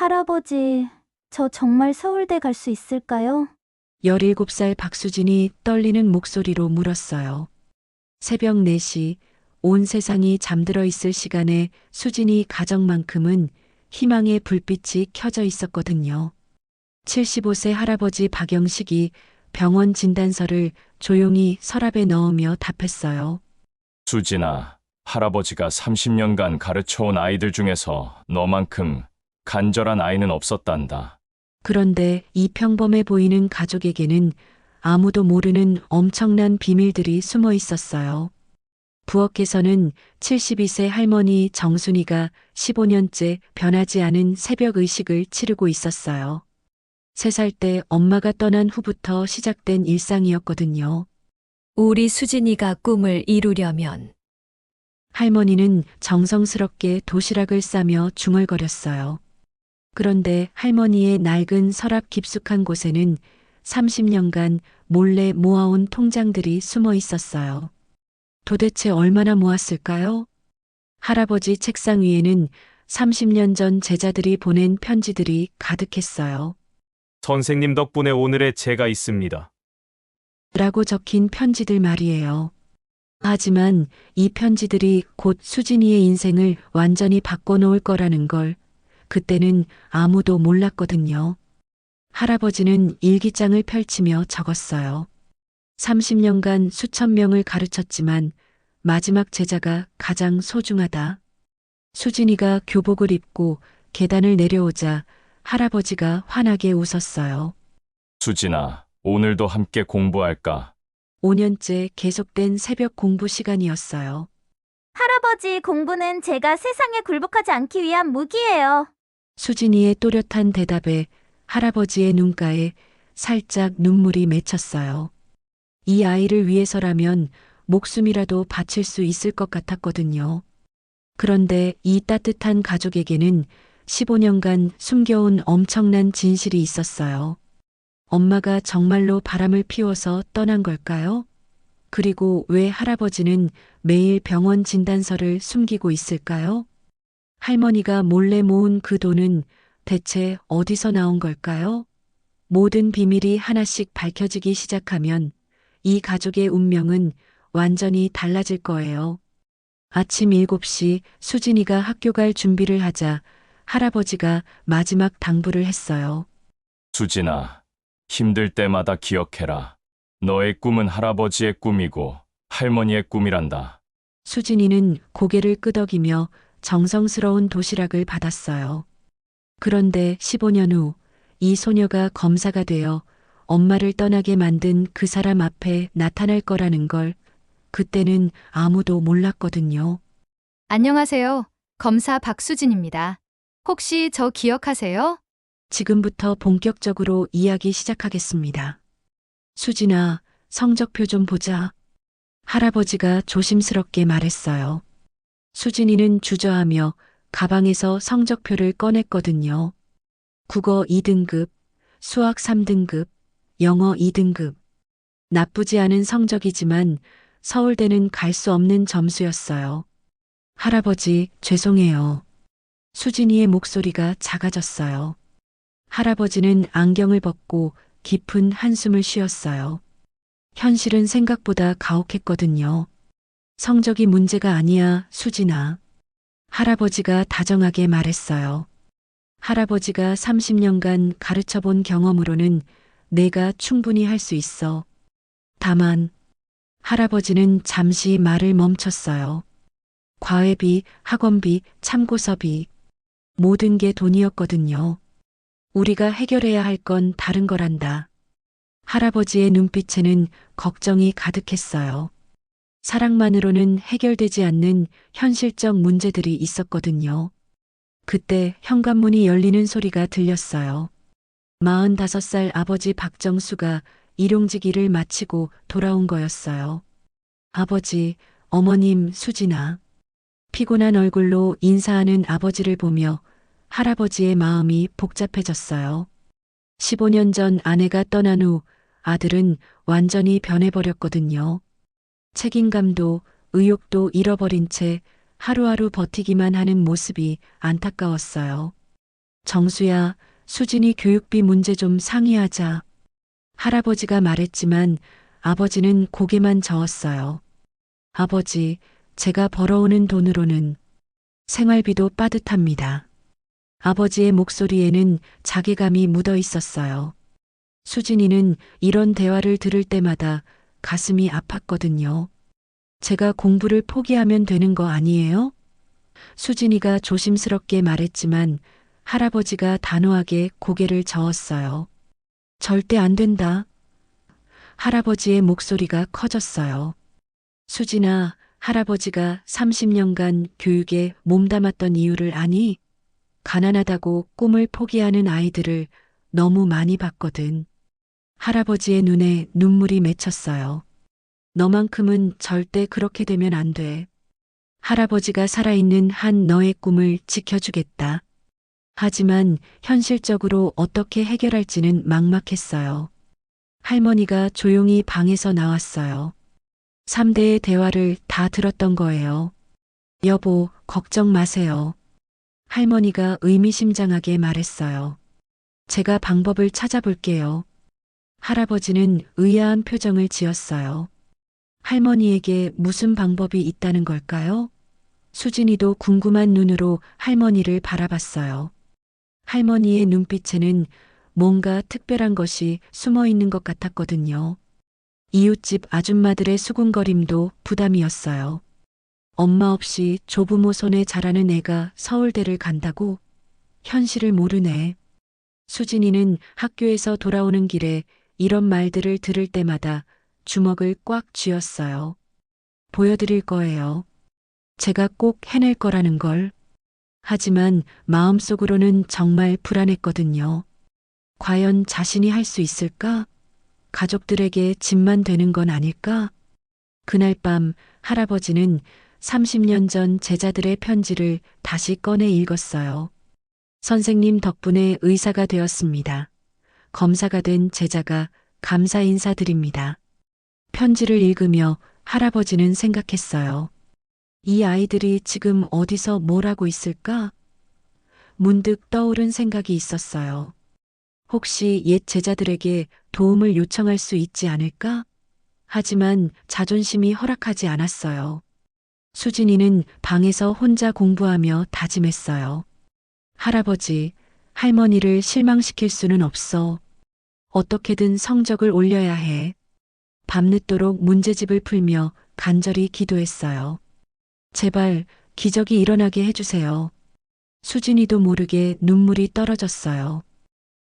할아버지, 저 정말 서울대 갈 수 있을까요? 17살 박수진이 떨리는 목소리로 물었어요. 새벽 4시, 온 세상이 잠들어 있을 시간에 수진이 가정만큼은 희망의 불빛이 켜져 있었거든요. 75세 할아버지 박영식이 병원 진단서를 조용히 서랍에 넣으며 답했어요. 수진아, 할아버지가 30년간 가르쳐온 아이들 중에서 너만큼 간절한 아이는 없었단다. 그런데 이 평범해 보이는 가족에게는 아무도 모르는 엄청난 비밀들이 숨어 있었어요. 부엌에서는 72세 할머니 정순이가 15년째 변하지 않은 새벽 의식을 치르고 있었어요. 3살 때 엄마가 떠난 후부터 시작된 일상이었거든요. 우리 수진이가 꿈을 이루려면 할머니는 정성스럽게 도시락을 싸며 중얼거렸어요. 그런데 할머니의 낡은 서랍 깊숙한 곳에는 30년간 몰래 모아온 통장들이 숨어 있었어요. 도대체 얼마나 모았을까요? 할아버지 책상 위에는 30년 전 제자들이 보낸 편지들이 가득했어요. 선생님 덕분에 오늘의 제가 있습니다. 라고 적힌 편지들 말이에요. 하지만 이 편지들이 곧 수진이의 인생을 완전히 바꿔놓을 거라는 걸 그때는 아무도 몰랐거든요. 할아버지는 일기장을 펼치며 적었어요. 30년간 수천 명을 가르쳤지만 마지막 제자가 가장 소중하다. 수진이가 교복을 입고 계단을 내려오자 할아버지가 환하게 웃었어요. 수진아, 오늘도 함께 공부할까? 5년째 계속된 새벽 공부 시간이었어요. 할아버지, 공부는 제가 세상에 굴복하지 않기 위한 무기예요. 수진이의 또렷한 대답에 할아버지의 눈가에 살짝 눈물이 맺혔어요. 이 아이를 위해서라면 목숨이라도 바칠 수 있을 것 같았거든요. 그런데 이 따뜻한 가족에게는 15년간 숨겨온 엄청난 진실이 있었어요. 엄마가 정말로 바람을 피워서 떠난 걸까요? 그리고 왜 할아버지는 매일 병원 진단서를 숨기고 있을까요? 할머니가 몰래 모은 그 돈은 대체 어디서 나온 걸까요? 모든 비밀이 하나씩 밝혀지기 시작하면 이 가족의 운명은 완전히 달라질 거예요. 아침 7시 수진이가 학교 갈 준비를 하자 할아버지가 마지막 당부를 했어요. 수진아, 힘들 때마다 기억해라. 너의 꿈은 할아버지의 꿈이고 할머니의 꿈이란다. 수진이는 고개를 끄덕이며 정성스러운 도시락을 받았어요. 그런데 15년 후 이 소녀가 검사가 되어 엄마를 떠나게 만든 그 사람 앞에 나타날 거라는 걸 그때는 아무도 몰랐거든요. 안녕하세요. 검사 박수진입니다. 혹시 저 기억하세요? 지금부터 본격적으로 이야기 시작하겠습니다. 수진아, 성적표 좀 보자. 할아버지가 조심스럽게 말했어요. 수진이는 주저하며 가방에서 성적표를 꺼냈거든요. 국어 2등급, 수학 3등급, 영어 2등급. 나쁘지 않은 성적이지만 서울대는 갈 수 없는 점수였어요. 할아버지, 죄송해요. 수진이의 목소리가 작아졌어요. 할아버지는 안경을 벗고 깊은 한숨을 쉬었어요. 현실은 생각보다 가혹했거든요. 성적이 문제가 아니야, 수진아. 할아버지가 다정하게 말했어요. 할아버지가 30년간 가르쳐 본 경험으로는 내가 충분히 할 수 있어. 다만, 할아버지는 잠시 말을 멈췄어요. 과외비, 학원비, 참고서비, 모든 게 돈이었거든요. 우리가 해결해야 할 건 다른 거란다. 할아버지의 눈빛에는 걱정이 가득했어요. 사랑만으로는 해결되지 않는 현실적 문제들이 있었거든요. 그때 현관문이 열리는 소리가 들렸어요. 45살 아버지 박정수가 일용직 일을 마치고 돌아온 거였어요. 아버지, 어머님 수진아. 피곤한 얼굴로 인사하는 아버지를 보며 할아버지의 마음이 복잡해졌어요. 15년 전 아내가 떠난 후 아들은 완전히 변해버렸거든요. 책임감도 의욕도 잃어버린 채 하루하루 버티기만 하는 모습이 안타까웠어요. 정수야, 수진이 교육비 문제 좀 상의하자. 할아버지가 말했지만 아버지는 고개만 저었어요. 아버지, 제가 벌어오는 돈으로는 생활비도 빠듯합니다. 아버지의 목소리에는 자괴감이 묻어 있었어요. 수진이는 이런 대화를 들을 때마다 가슴이 아팠거든요. 제가 공부를 포기하면 되는 거 아니에요? 수진이가 조심스럽게 말했지만 할아버지가 단호하게 고개를 저었어요. 절대 안 된다. 할아버지의 목소리가 커졌어요. 수진아, 할아버지가 30년간 교육에 몸담았던 이유를 아니? 가난하다고 꿈을 포기하는 아이들을 너무 많이 봤거든. 할아버지의 눈에 눈물이 맺혔어요. 너만큼은 절대 그렇게 되면 안 돼. 할아버지가 살아있는 한 너의 꿈을 지켜주겠다. 하지만 현실적으로 어떻게 해결할지는 막막했어요. 할머니가 조용히 방에서 나왔어요. 3대의 대화를 다 들었던 거예요. 여보, 걱정 마세요. 할머니가 의미심장하게 말했어요. 제가 방법을 찾아볼게요. 할아버지는 의아한 표정을 지었어요. 할머니에게 무슨 방법이 있다는 걸까요? 수진이도 궁금한 눈으로 할머니를 바라봤어요. 할머니의 눈빛에는 뭔가 특별한 것이 숨어 있는 것 같았거든요. 이웃집 아줌마들의 수군거림도 부담이었어요. 엄마 없이 조부모 손에 자라는 애가 서울대를 간다고? 현실을 모르네. 수진이는 학교에서 돌아오는 길에 이런 말들을 들을 때마다 주먹을 꽉 쥐었어요. 보여드릴 거예요. 제가 꼭 해낼 거라는 걸. 하지만 마음속으로는 정말 불안했거든요. 과연 자신이 할 수 있을까? 가족들에게 짐만 되는 건 아닐까? 그날 밤 할아버지는 30년 전 제자들의 편지를 다시 꺼내 읽었어요. 선생님 덕분에 의사가 되었습니다. 검사가 된 제자가 감사 인사드립니다. 편지를 읽으며 할아버지는 생각했어요. 이 아이들이 지금 어디서 뭘 하고 있을까? 문득 떠오른 생각이 있었어요. 혹시 옛 제자들에게 도움을 요청할 수 있지 않을까? 하지만 자존심이 허락하지 않았어요. 수진이는 방에서 혼자 공부하며 다짐했어요. 할아버지, 할머니를 실망시킬 수는 없어. 어떻게든 성적을 올려야 해. 밤늦도록 문제집을 풀며 간절히 기도했어요. 제발 기적이 일어나게 해주세요. 수진이도 모르게 눈물이 떨어졌어요.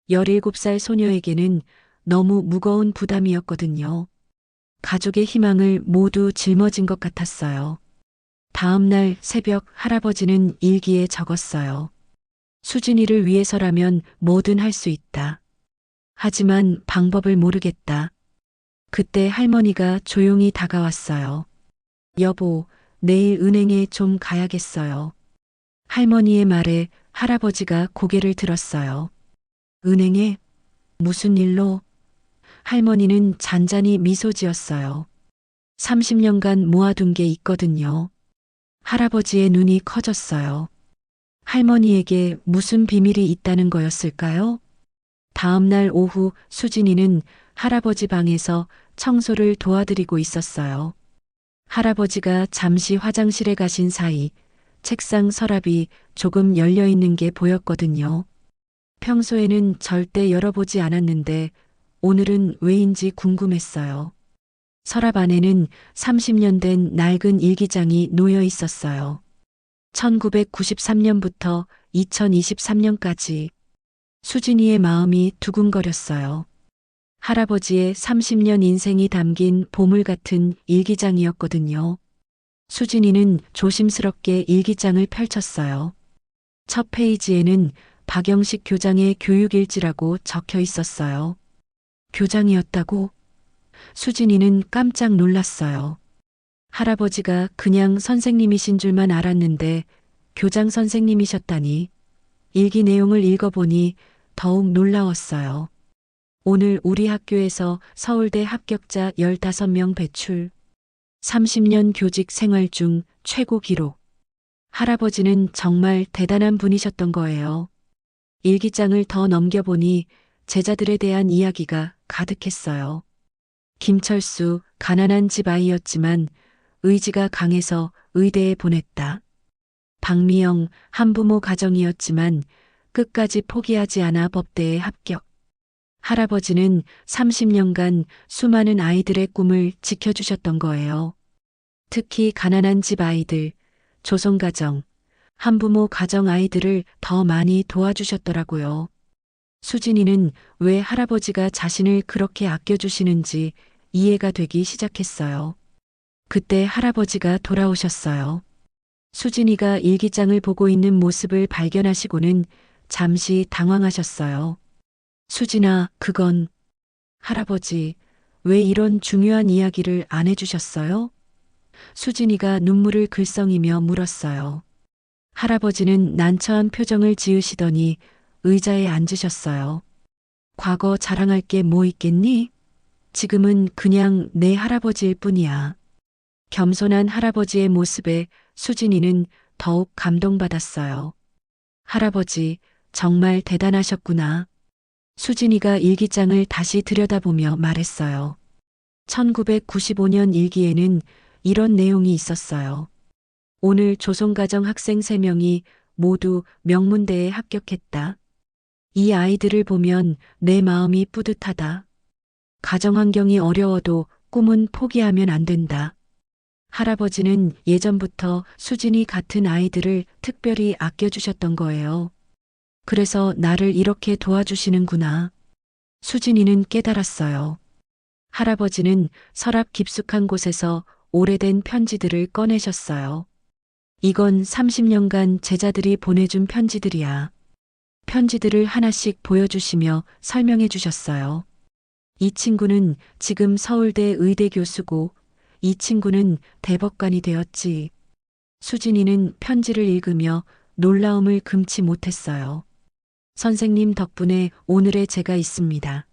17살 소녀에게는 너무 무거운 부담이었거든요. 가족의 희망을 모두 짊어진 것 같았어요. 다음 날 새벽 할아버지는 일기에 적었어요. 수진이를 위해서라면 뭐든 할 수 있다. 하지만 방법을 모르겠다. 그때 할머니가 조용히 다가왔어요. 여보, 내일 은행에 좀 가야겠어요. 할머니의 말에 할아버지가 고개를 들었어요. 은행에? 무슨 일로? 할머니는 잔잔히 미소 지었어요. 30년간 모아둔 게 있거든요. 할아버지의 눈이 커졌어요. 할머니에게 무슨 비밀이 있다는 거였을까요? 다음 날 오후 수진이는 할아버지 방에서 청소를 도와드리고 있었어요. 할아버지가 잠시 화장실에 가신 사이 책상 서랍이 조금 열려 있는 게 보였거든요. 평소에는 절대 열어보지 않았는데 오늘은 왜인지 궁금했어요. 서랍 안에는 30년 된 낡은 일기장이 놓여 있었어요. 1993년부터 2023년까지 수진이의 마음이 두근거렸어요. 할아버지의 30년 인생이 담긴 보물 같은 일기장이었거든요. 수진이는 조심스럽게 일기장을 펼쳤어요. 첫 페이지에는 박영식 교장의 교육일지라고 적혀 있었어요. 교장이었다고? 수진이는 깜짝 놀랐어요. 할아버지가 그냥 선생님이신 줄만 알았는데 교장 선생님이셨다니. 일기 내용을 읽어보니 더욱 놀라웠어요. 오늘 우리 학교에서 서울대 합격자 15명 배출. 30년 교직 생활 중 최고 기록. 할아버지는 정말 대단한 분이셨던 거예요. 일기장을 더 넘겨보니 제자들에 대한 이야기가 가득했어요. 김철수, 가난한 집 아이였지만 의지가 강해서 의대에 보냈다. 박미영, 한부모 가정이었지만 끝까지 포기하지 않아 법대에 합격. 할아버지는 30년간 수많은 아이들의 꿈을 지켜주셨던 거예요. 특히 가난한 집 아이들, 조선가정, 한부모 가정 아이들을 더 많이 도와주셨더라고요. 수진이는 왜 할아버지가 자신을 그렇게 아껴주시는지 이해가 되기 시작했어요. 그때 할아버지가 돌아오셨어요. 수진이가 일기장을 보고 있는 모습을 발견하시고는 잠시 당황하셨어요. 수진아, 그건... 할아버지, 왜 이런 중요한 이야기를 안 해주셨어요? 수진이가 눈물을 글썽이며 물었어요. 할아버지는 난처한 표정을 지으시더니 의자에 앉으셨어요. 과거 자랑할 게 뭐 있겠니? 지금은 그냥 내 할아버지일 뿐이야. 겸손한 할아버지의 모습에 수진이는 더욱 감동받았어요. 할아버지, 정말 대단하셨구나. 수진이가 일기장을 다시 들여다보며 말했어요. 1995년 일기에는 이런 내용이 있었어요. 오늘 조선가정 학생 3명이 모두 명문대에 합격했다. 이 아이들을 보면 내 마음이 뿌듯하다. 가정 환경이 어려워도 꿈은 포기하면 안 된다. 할아버지는 예전부터 수진이 같은 아이들을 특별히 아껴주셨던 거예요. 그래서 나를 이렇게 도와주시는구나. 수진이는 깨달았어요. 할아버지는 서랍 깊숙한 곳에서 오래된 편지들을 꺼내셨어요. 이건 30년간 제자들이 보내준 편지들이야. 편지들을 하나씩 보여주시며 설명해 주셨어요. 이 친구는 지금 서울대 의대 교수고 이 친구는 대법관이 되었지. 수진이는 편지를 읽으며 놀라움을 금치 못했어요. 선생님 덕분에 오늘의 제가 있습니다.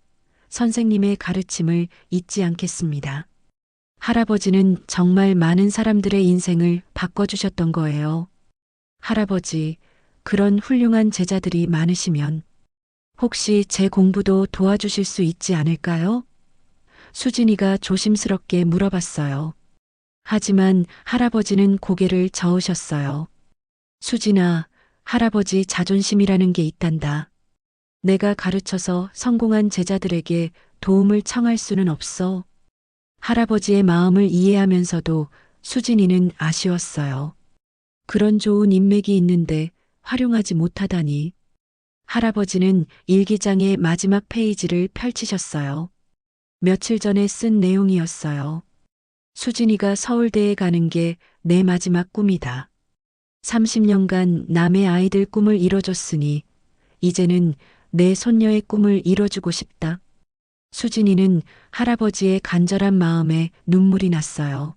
선생님의 가르침을 잊지 않겠습니다. 할아버지는 정말 많은 사람들의 인생을 바꿔주셨던 거예요. 할아버지, 그런 훌륭한 제자들이 많으시면 혹시 제 공부도 도와주실 수 있지 않을까요? 수진이가 조심스럽게 물어봤어요. 하지만 할아버지는 고개를 저으셨어요. 수진아, 할아버지 자존심이라는 게 있단다. 내가 가르쳐서 성공한 제자들에게 도움을 청할 수는 없어. 할아버지의 마음을 이해하면서도 수진이는 아쉬웠어요. 그런 좋은 인맥이 있는데 활용하지 못하다니. 할아버지는 일기장의 마지막 페이지를 펼치셨어요. 며칠 전에 쓴 내용이었어요. 수진이가 서울대에 가는 게 내 마지막 꿈이다. 30년간 남의 아이들 꿈을 이뤄줬으니 이제는 내 손녀의 꿈을 이뤄주고 싶다. 수진이는 할아버지의 간절한 마음에 눈물이 났어요.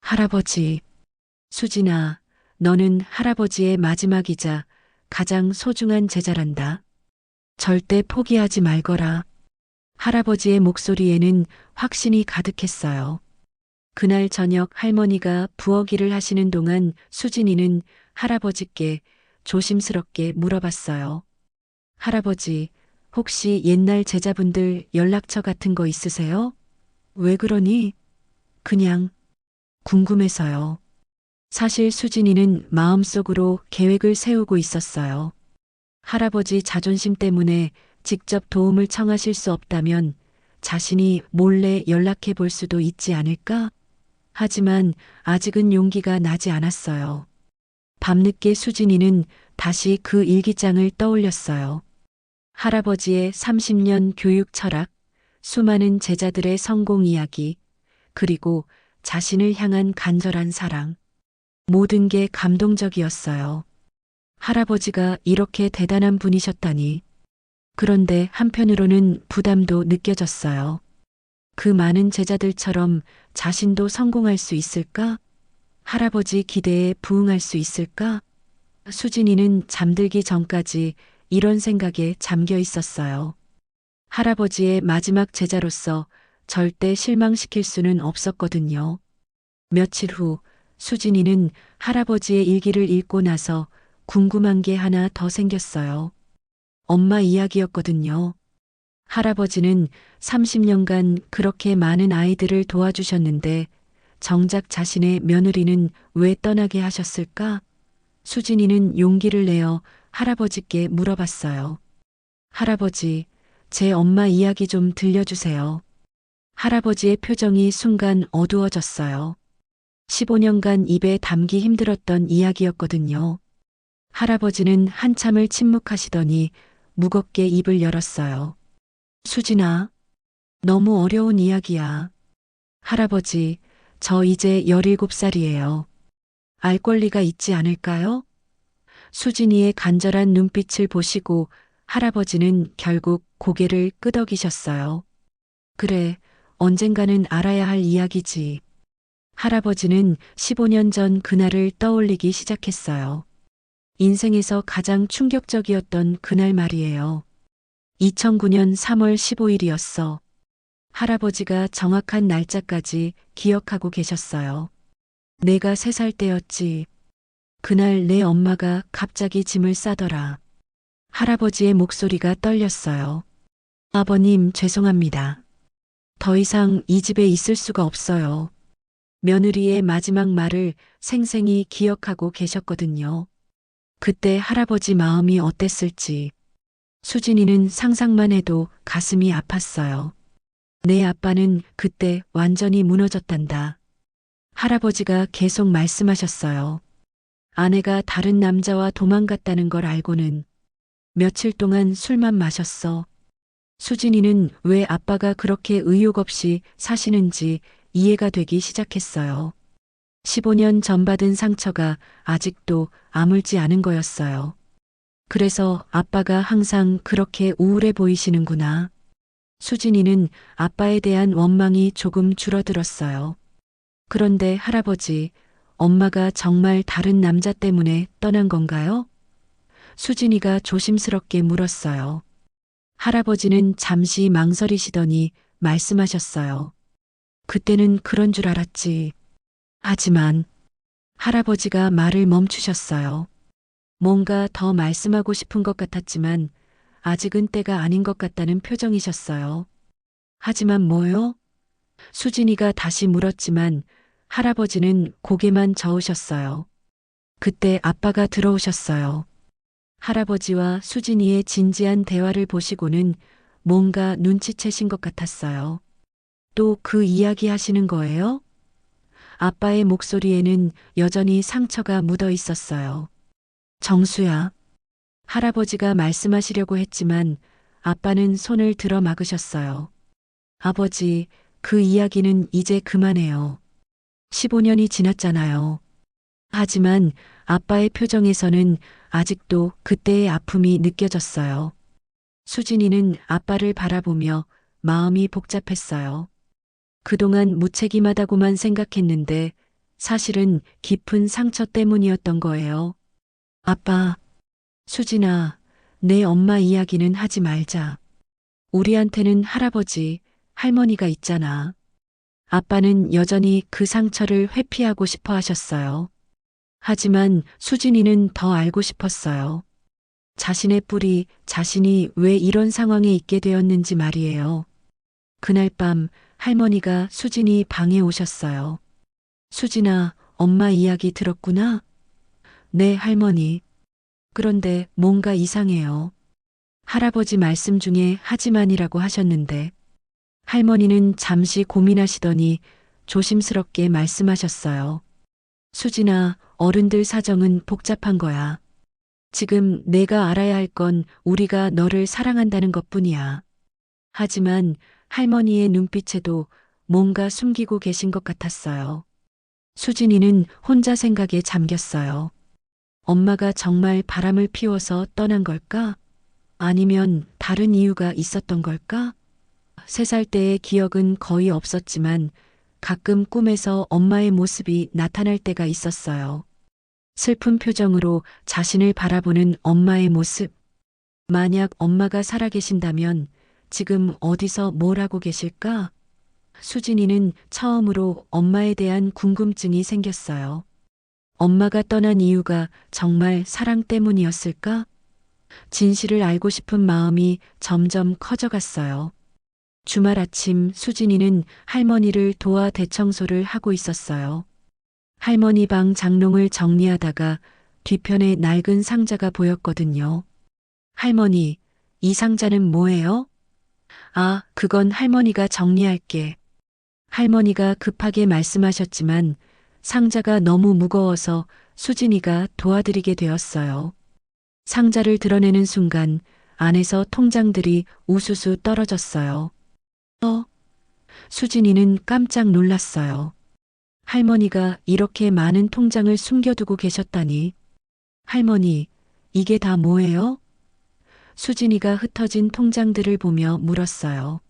할아버지, 수진아, 너는 할아버지의 마지막이자 가장 소중한 제자란다. 절대 포기하지 말거라. 할아버지의 목소리에는 확신이 가득했어요. 그날 저녁 할머니가 부엌일을 하시는 동안 수진이는 할아버지께 조심스럽게 물어봤어요. 할아버지, 혹시 옛날 제자분들 연락처 같은 거 있으세요? 왜 그러니? 그냥 궁금해서요. 사실 수진이는 마음속으로 계획을 세우고 있었어요. 할아버지 자존심 때문에 직접 도움을 청하실 수 없다면 자신이 몰래 연락해 볼 수도 있지 않을까? 하지만 아직은 용기가 나지 않았어요. 밤늦게 수진이는 다시 그 일기장을 떠올렸어요. 할아버지의 30년 교육 철학, 수많은 제자들의 성공 이야기, 그리고 자신을 향한 간절한 사랑. 모든 게 감동적이었어요. 할아버지가 이렇게 대단한 분이셨다니. 그런데 한편으로는 부담도 느껴졌어요. 그 많은 제자들처럼 자신도 성공할 수 있을까? 할아버지 기대에 부응할 수 있을까? 수진이는 잠들기 전까지 이런 생각에 잠겨 있었어요. 할아버지의 마지막 제자로서 절대 실망시킬 수는 없었거든요. 며칠 후 수진이는 할아버지의 일기를 읽고 나서 궁금한 게 하나 더 생겼어요. 엄마 이야기였거든요. 할아버지는 30년간 그렇게 많은 아이들을 도와주셨는데 정작 자신의 며느리는 왜 떠나게 하셨을까? 수진이는 용기를 내어 할아버지께 물어봤어요. 할아버지, 제 엄마 이야기 좀 들려주세요. 할아버지의 표정이 순간 어두워졌어요. 15년간 입에 담기 힘들었던 이야기였거든요. 할아버지는 한참을 침묵하시더니 무겁게 입을 열었어요. 수진아, 너무 어려운 이야기야. 할아버지, 저 이제 17살이에요. 알 권리가 있지 않을까요? 수진이의 간절한 눈빛을 보시고 할아버지는 결국 고개를 끄덕이셨어요. 그래, 언젠가는 알아야 할 이야기지. 할아버지는 15년 전 그날을 떠올리기 시작했어요. 인생에서 가장 충격적이었던 그날 말이에요. 2009년 3월 15일이었어. 할아버지가 정확한 날짜까지 기억하고 계셨어요. 내가 3살 때였지. 그날 내 엄마가 갑자기 짐을 싸더라. 할아버지의 목소리가 떨렸어요. 아버님, 죄송합니다. 더 이상 이 집에 있을 수가 없어요. 며느리의 마지막 말을 생생히 기억하고 계셨거든요. 그때 할아버지 마음이 어땠을지. 수진이는 상상만 해도 가슴이 아팠어요. 내 아빠는 그때 완전히 무너졌단다. 할아버지가 계속 말씀하셨어요. 아내가 다른 남자와 도망갔다는 걸 알고는 며칠 동안 술만 마셨어. 수진이는 왜 아빠가 그렇게 의욕 없이 사시는지 이해가 되기 시작했어요. 15년 전 받은 상처가 아직도 아물지 않은 거였어요. 그래서 아빠가 항상 그렇게 우울해 보이시는구나. 수진이는 아빠에 대한 원망이 조금 줄어들었어요. 그런데 할아버지, 엄마가 정말 다른 남자 때문에 떠난 건가요? 수진이가 조심스럽게 물었어요. 할아버지는 잠시 망설이시더니 말씀하셨어요. 그때는 그런 줄 알았지. 하지만 할아버지가 말을 멈추셨어요. 뭔가 더 말씀하고 싶은 것 같았지만 아직은 때가 아닌 것 같다는 표정이셨어요. 하지만 뭐요? 수진이가 다시 물었지만 할아버지는 고개만 저으셨어요. 그때 아빠가 들어오셨어요. 할아버지와 수진이의 진지한 대화를 보시고는 뭔가 눈치채신 것 같았어요. 또 그 이야기 하시는 거예요? 아빠의 목소리에는 여전히 상처가 묻어 있었어요. 정수야. 할아버지가 말씀하시려고 했지만 아빠는 손을 들어 막으셨어요. 아버지, 그 이야기는 이제 그만해요. 15년이 지났잖아요. 하지만 아빠의 표정에서는 아직도 그때의 아픔이 느껴졌어요. 수진이는 아빠를 바라보며 마음이 복잡했어요. 그동안 무책임하다고만 생각했는데 사실은 깊은 상처 때문이었던 거예요. 아빠, 수진아, 내 엄마 이야기는 하지 말자. 우리한테는 할아버지, 할머니가 있잖아. 아빠는 여전히 그 상처를 회피하고 싶어 하셨어요. 하지만 수진이는 더 알고 싶었어요. 자신의 뿌리, 자신이 왜 이런 상황에 있게 되었는지 말이에요. 그날 밤 할머니가 수진이 방에 오셨어요. 수진아, 엄마 이야기 들었구나? 네, 할머니. 그런데 뭔가 이상해요. 할아버지 말씀 중에 하지만이라고 하셨는데 할머니는 잠시 고민하시더니 조심스럽게 말씀하셨어요. 수진아, 어른들 사정은 복잡한 거야. 지금 내가 알아야 할 건 우리가 너를 사랑한다는 것뿐이야. 하지만 할머니의 눈빛에도 뭔가 숨기고 계신 것 같았어요. 수진이는 혼자 생각에 잠겼어요. 엄마가 정말 바람을 피워서 떠난 걸까? 아니면 다른 이유가 있었던 걸까? 3살 때의 기억은 거의 없었지만 가끔 꿈에서 엄마의 모습이 나타날 때가 있었어요. 슬픈 표정으로 자신을 바라보는 엄마의 모습. 만약 엄마가 살아계신다면 지금 어디서 뭘 하고 계실까? 수진이는 처음으로 엄마에 대한 궁금증이 생겼어요. 엄마가 떠난 이유가 정말 사랑 때문이었을까? 진실을 알고 싶은 마음이 점점 커져갔어요. 주말 아침 수진이는 할머니를 도와 대청소를 하고 있었어요. 할머니 방 장롱을 정리하다가 뒤편에 낡은 상자가 보였거든요. 할머니, 이 상자는 뭐예요? 아, 그건 할머니가 정리할게. 할머니가 급하게 말씀하셨지만 상자가 너무 무거워서 수진이가 도와드리게 되었어요. 상자를 드러내는 순간 안에서 통장들이 우수수 떨어졌어요. 수진이는 깜짝 놀랐어요. 할머니가 이렇게 많은 통장을 숨겨두고 계셨다니. 할머니, 이게 다 뭐예요? 수진이가 흩어진 통장들을 보며 물었어요.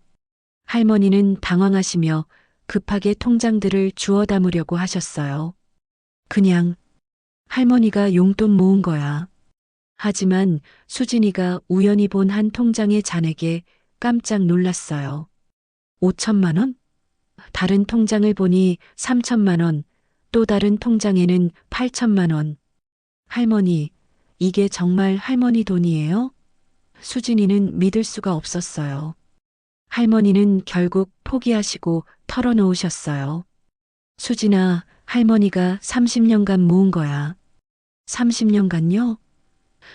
할머니는 당황하시며 급하게 통장들을 주워 담으려고 하셨어요. 그냥 할머니가 용돈 모은 거야. 하지만 수진이가 우연히 본 한 통장의 잔액에 깜짝 놀랐어요. 5천만 원? 다른 통장을 보니 3천만 원, 또 다른 통장에는 8천만 원. 할머니, 이게 정말 할머니 돈이에요? 수진이는 믿을 수가 없었어요. 할머니는 결국 포기하시고 털어놓으셨어요. 수진아, 할머니가 30년간 모은 거야. 30년간요?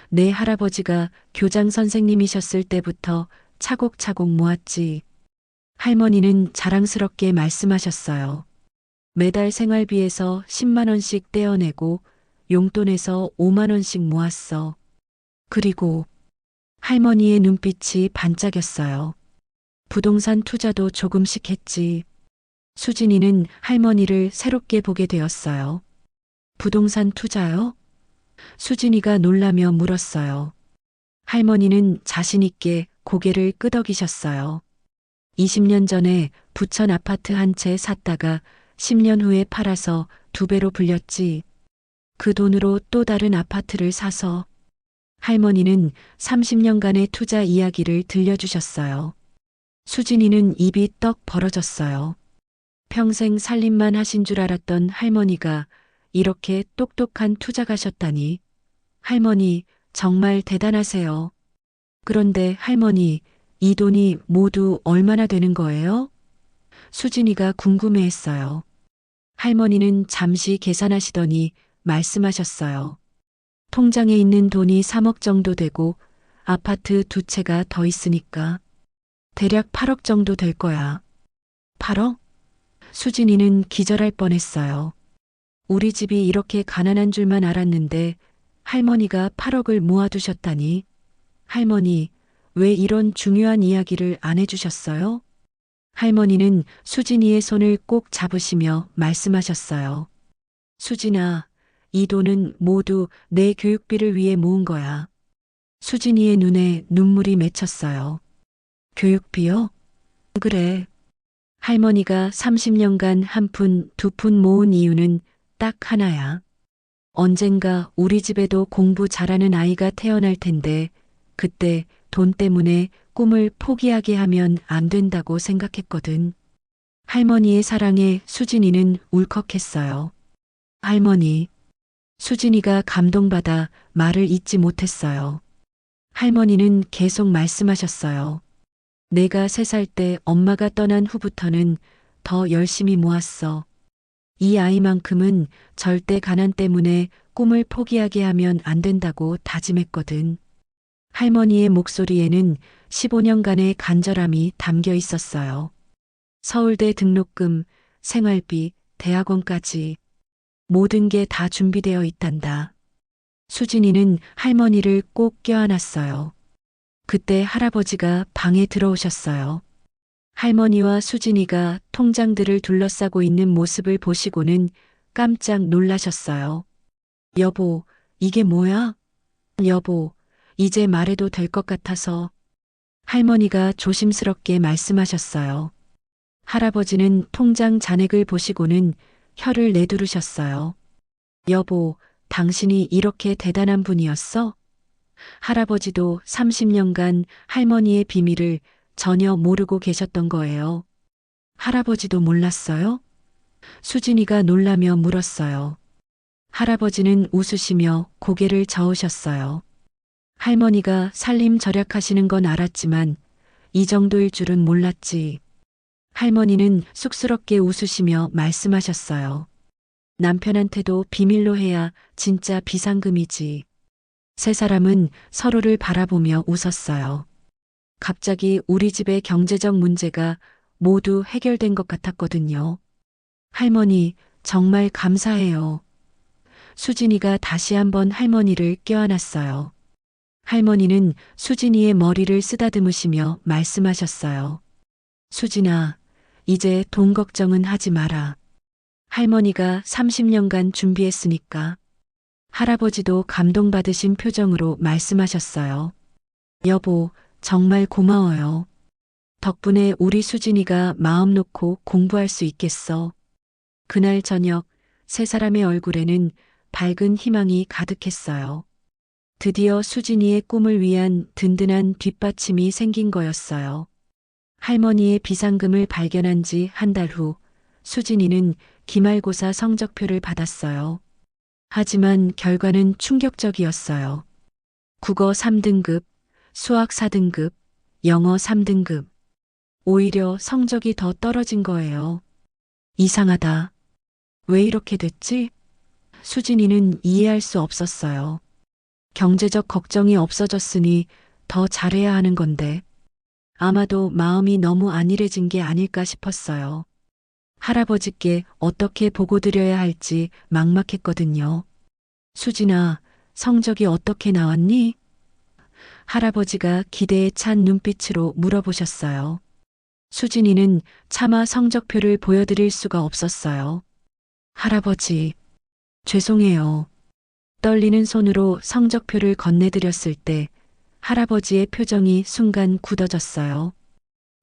내 할아버지가 교장 선생님이셨을 때부터 차곡차곡 모았지. 할머니는 자랑스럽게 말씀하셨어요. 매달 생활비에서 10만 원씩 떼어내고 용돈에서 5만 원씩 모았어. 그리고 할머니의 눈빛이 반짝였어요. 부동산 투자도 조금씩 했지. 수진이는 할머니를 새롭게 보게 되었어요. 부동산 투자요? 수진이가 놀라며 물었어요. 할머니는 자신있게 고개를 끄덕이셨어요. 20년 전에 부천 아파트 한 채 샀다가 10년 후에 팔아서 2배로 불렸지. 그 돈으로 또 다른 아파트를 사서. 할머니는 30년간의 투자 이야기를 들려주셨어요. 수진이는 입이 떡 벌어졌어요. 평생 살림만 하신 줄 알았던 할머니가 이렇게 똑똑한 투자가셨다니. 할머니, 정말 대단하세요. 그런데 할머니, 이 돈이 모두 얼마나 되는 거예요? 수진이가 궁금해했어요. 할머니는 잠시 계산하시더니 말씀하셨어요. 통장에 있는 돈이 3억 정도 되고 아파트 2채가 더 있으니까 대략 8억 정도 될 거야. 8억? 수진이는 기절할 뻔했어요. 우리 집이 이렇게 가난한 줄만 알았는데 할머니가 8억을 모아두셨다니. 할머니, 왜 이런 중요한 이야기를 안 해주셨어요? 할머니는 수진이의 손을 꼭 잡으시며 말씀하셨어요. 수진아, 이 돈은 모두 내 교육비를 위해 모은 거야. 수진이의 눈에 눈물이 맺혔어요. 교육비요? 그래. 할머니가 30년간 한 푼, 2푼 모은 이유는 딱 하나야. 언젠가 우리 집에도 공부 잘하는 아이가 태어날 텐데 그때 돈 때문에 꿈을 포기하게 하면 안 된다고 생각했거든. 할머니의 사랑에 수진이는 울컥했어요. 할머니. 수진이가 감동받아 말을 잇지 못했어요. 할머니는 계속 말씀하셨어요. 내가 3살 때 엄마가 떠난 후부터는 더 열심히 모았어. 이 아이만큼은 절대 가난 때문에 꿈을 포기하게 하면 안 된다고 다짐했거든. 할머니의 목소리에는 15년간의 간절함이 담겨 있었어요. 서울대 등록금, 생활비, 대학원까지 모든 게 다 준비되어 있단다. 수진이는 할머니를 꼭 껴안았어요. 그때 할아버지가 방에 들어오셨어요. 할머니와 수진이가 통장들을 둘러싸고 있는 모습을 보시고는 깜짝 놀라셨어요. 여보, 이게 뭐야? 여보, 이제 말해도 될 것 같아서. 할머니가 조심스럽게 말씀하셨어요. 할아버지는 통장 잔액을 보시고는 혀를 내두르셨어요. 여보, 당신이 이렇게 대단한 분이었어? 할아버지도 30년간 할머니의 비밀을 전혀 모르고 계셨던 거예요. 할아버지도 몰랐어요? 수진이가 놀라며 물었어요. 할아버지는 웃으시며 고개를 저으셨어요. 할머니가 살림 절약하시는 건 알았지만 이 정도일 줄은 몰랐지. 할머니는 쑥스럽게 웃으시며 말씀하셨어요. 남편한테도 비밀로 해야 진짜 비상금이지. 세 사람은 서로를 바라보며 웃었어요. 갑자기 우리 집의 경제적 문제가 모두 해결된 것 같았거든요. 할머니, 정말 감사해요. 수진이가 다시 한번 할머니를 껴안았어요. 할머니는 수진이의 머리를 쓰다듬으시며 말씀하셨어요. 수진아, 이제 돈 걱정은 하지 마라. 할머니가 30년간 준비했으니까. 할아버지도 감동받으신 표정으로 말씀하셨어요. 여보, 정말 고마워요. 덕분에 우리 수진이가 마음 놓고 공부할 수 있겠어. 그날 저녁 세 사람의 얼굴에는 밝은 희망이 가득했어요. 드디어 수진이의 꿈을 위한 든든한 뒷받침이 생긴 거였어요. 할머니의 비상금을 발견한 지 한 달 후 수진이는 기말고사 성적표를 받았어요. 하지만 결과는 충격적이었어요. 국어 3등급, 수학 4등급, 영어 3등급. 오히려 성적이 더 떨어진 거예요. 이상하다. 왜 이렇게 됐지? 수진이는 이해할 수 없었어요. 경제적 걱정이 없어졌으니 더 잘해야 하는 건데 아마도 마음이 너무 안일해진 게 아닐까 싶었어요. 할아버지께 어떻게 보고 드려야 할지 막막했거든요. 수진아, 성적이 어떻게 나왔니? 할아버지가 기대에 찬 눈빛으로 물어보셨어요. 수진이는 차마 성적표를 보여드릴 수가 없었어요. 할아버지, 죄송해요. 떨리는 손으로 성적표를 건네드렸을 때 할아버지의 표정이 순간 굳어졌어요.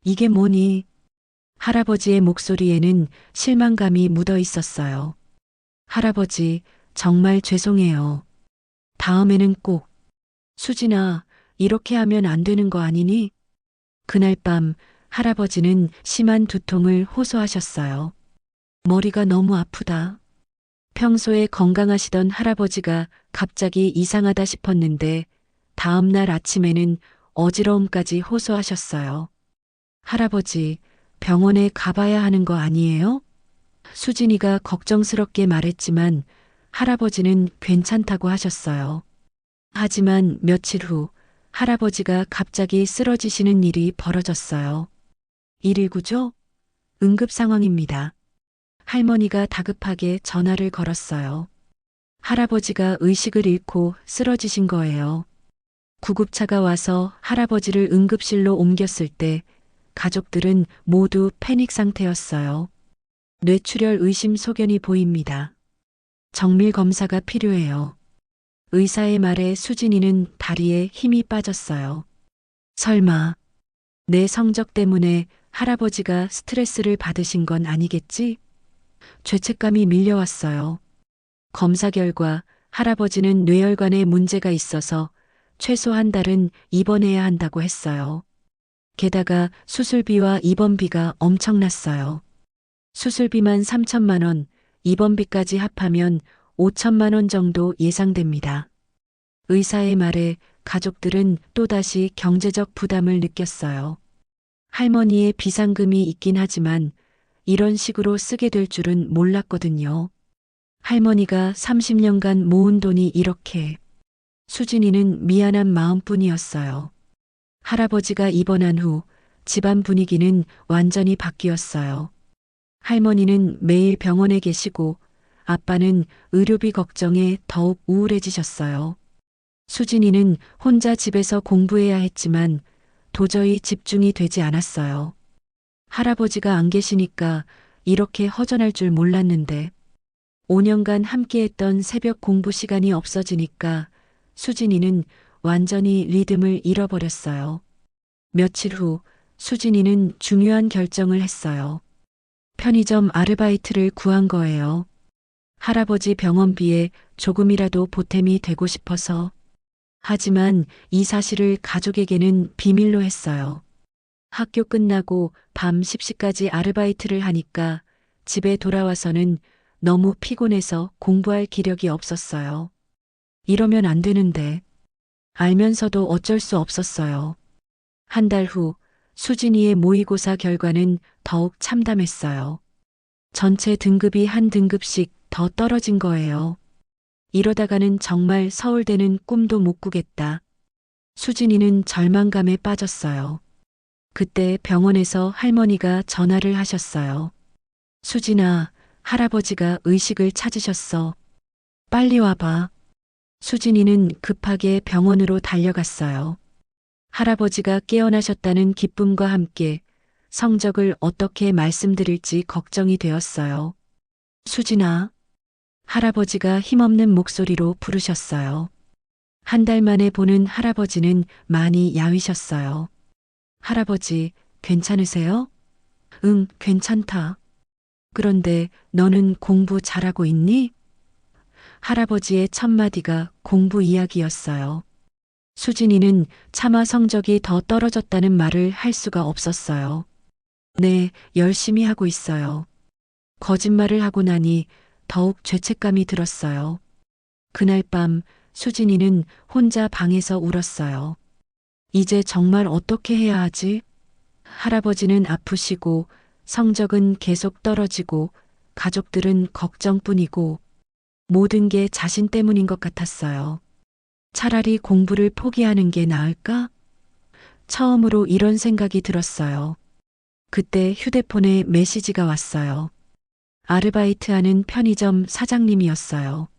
이게 뭐니? 할아버지의 목소리에는 실망감이 묻어 있었어요. 할아버지, 정말 죄송해요. 다음에는 꼭. 수진아, 이렇게 하면 안 되는 거 아니니? 그날 밤 할아버지는 심한 두통을 호소하셨어요. 머리가 너무 아프다. 평소에 건강하시던 할아버지가 갑자기 이상하다 싶었는데 다음 날 아침에는 어지러움까지 호소하셨어요. 할아버지, 병원에 가봐야 하는 거 아니에요? 수진이가 걱정스럽게 말했지만 할아버지는 괜찮다고 하셨어요. 하지만 며칠 후 할아버지가 갑자기 쓰러지시는 일이 벌어졌어요. 119죠? 응급 상황입니다. 할머니가 다급하게 전화를 걸었어요. 할아버지가 의식을 잃고 쓰러지신 거예요. 구급차가 와서 할아버지를 응급실로 옮겼을 때 가족들은 모두 패닉 상태였어요. 뇌출혈 의심 소견이 보입니다. 정밀 검사가 필요해요. 의사의 말에 수진이는 다리에 힘이 빠졌어요. 설마 내 성적 때문에 할아버지가 스트레스를 받으신 건 아니겠지? 죄책감이 밀려왔어요. 검사 결과 할아버지는 뇌혈관에 문제가 있어서 최소 한 달은 입원해야 한다고 했어요. 게다가 수술비와 입원비가 엄청났어요. 수술비만 3천만 원, 입원비까지 합하면 5천만 원 정도 예상됩니다. 의사의 말에 가족들은 또다시 경제적 부담을 느꼈어요. 할머니의 비상금이 있긴 하지만 이런 식으로 쓰게 될 줄은 몰랐거든요. 할머니가 30년간 모은 돈이 이렇게. 수진이는 미안한 마음뿐이었어요. 할아버지가 입원한 후 집안 분위기는 완전히 바뀌었어요. 할머니는 매일 병원에 계시고 아빠는 의료비 걱정에 더욱 우울해지셨어요. 수진이는 혼자 집에서 공부해야 했지만 도저히 집중이 되지 않았어요. 할아버지가 안 계시니까 이렇게 허전할 줄 몰랐는데 5년간 함께했던 새벽 공부 시간이 없어지니까 수진이는 완전히 리듬을 잃어버렸어요. 며칠 후 수진이는 중요한 결정을 했어요. 편의점 아르바이트를 구한 거예요. 할아버지 병원비에 조금이라도 보탬이 되고 싶어서. 하지만 이 사실을 가족에게는 비밀로 했어요. 학교 끝나고 밤 10시까지 아르바이트를 하니까 집에 돌아와서는 너무 피곤해서 공부할 기력이 없었어요. 이러면 안 되는데. 알면서도 어쩔 수 없었어요. 한 달 후 수진이의 모의고사 결과는 더욱 참담했어요. 전체 등급이 한 등급씩 더 떨어진 거예요. 이러다가는 정말 서울대는 꿈도 못 꾸겠다. 수진이는 절망감에 빠졌어요. 그때 병원에서 할머니가 전화를 하셨어요. 수진아, 할아버지가 의식을 찾으셨어. 빨리 와봐. 수진이는 급하게 병원으로 달려갔어요. 할아버지가 깨어나셨다는 기쁨과 함께 성적을 어떻게 말씀드릴지 걱정이 되었어요. 수진아, 할아버지가 힘없는 목소리로 부르셨어요. 한 달 만에 보는 할아버지는 많이 야위셨어요. 할아버지, 괜찮으세요? 응, 괜찮다. 그런데 너는 공부 잘하고 있니? 할아버지의 첫 마디가 공부 이야기였어요. 수진이는 차마 성적이 더 떨어졌다는 말을 할 수가 없었어요. 네, 열심히 하고 있어요. 거짓말을 하고 나니 더욱 죄책감이 들었어요. 그날 밤 수진이는 혼자 방에서 울었어요. 이제 정말 어떻게 해야 하지? 할아버지는 아프시고 성적은 계속 떨어지고 가족들은 걱정뿐이고 모든 게 자신 때문인 것 같았어요. 차라리 공부를 포기하는 게 나을까? 처음으로 이런 생각이 들었어요. 그때 휴대폰에 메시지가 왔어요. 아르바이트하는 편의점 사장님이었어요.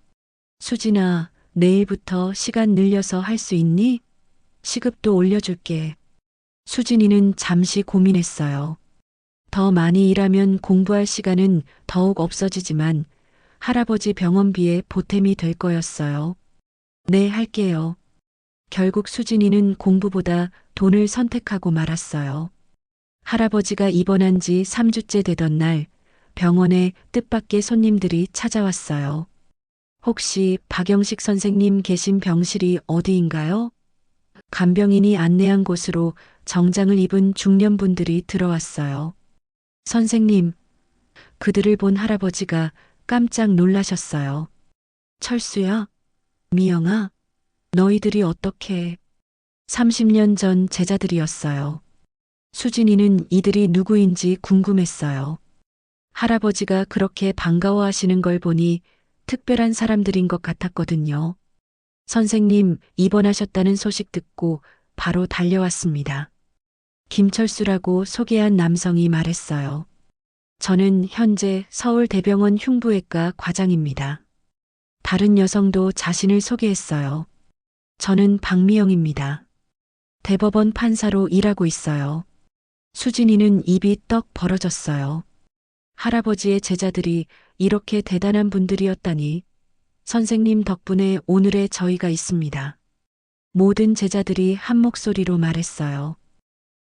수진아, 내일부터 시간 늘려서 할 수 있니? 시급도 올려줄게. 수진이는 잠시 고민했어요. 더 많이 일하면 공부할 시간은 더욱 없어지지만 할아버지 병원비에 보탬이 될 거였어요. 네, 할게요. 결국 수진이는 공부보다 돈을 선택하고 말았어요. 할아버지가 입원한 지 3주째 되던 날 병원에 뜻밖의 손님들이 찾아왔어요. 혹시 박영식 선생님 계신 병실이 어디인가요? 간병인이 안내한 곳으로 정장을 입은 중년분들이 들어왔어요. 선생님, 그들을 본 할아버지가 깜짝 놀라셨어요. 철수야, 미영아, 너희들이 어떻게 30년 전 제자들이었어요. 수진이는 이들이 누구인지 궁금했어요. 할아버지가 그렇게 반가워하시는 걸 보니 특별한 사람들인 것 같았거든요. 선생님, 입원하셨다는 소식 듣고 바로 달려왔습니다. 김철수라고 소개한 남성이 말했어요. 저는 현재 서울대병원 흉부외과 과장입니다. 다른 여성도 자신을 소개했어요. 저는 박미영입니다. 대법원 판사로 일하고 있어요. 수진이는 입이 떡 벌어졌어요. 할아버지의 제자들이 이렇게 대단한 분들이었다니. 선생님 덕분에 오늘의 저희가 있습니다. 모든 제자들이 한 목소리로 말했어요.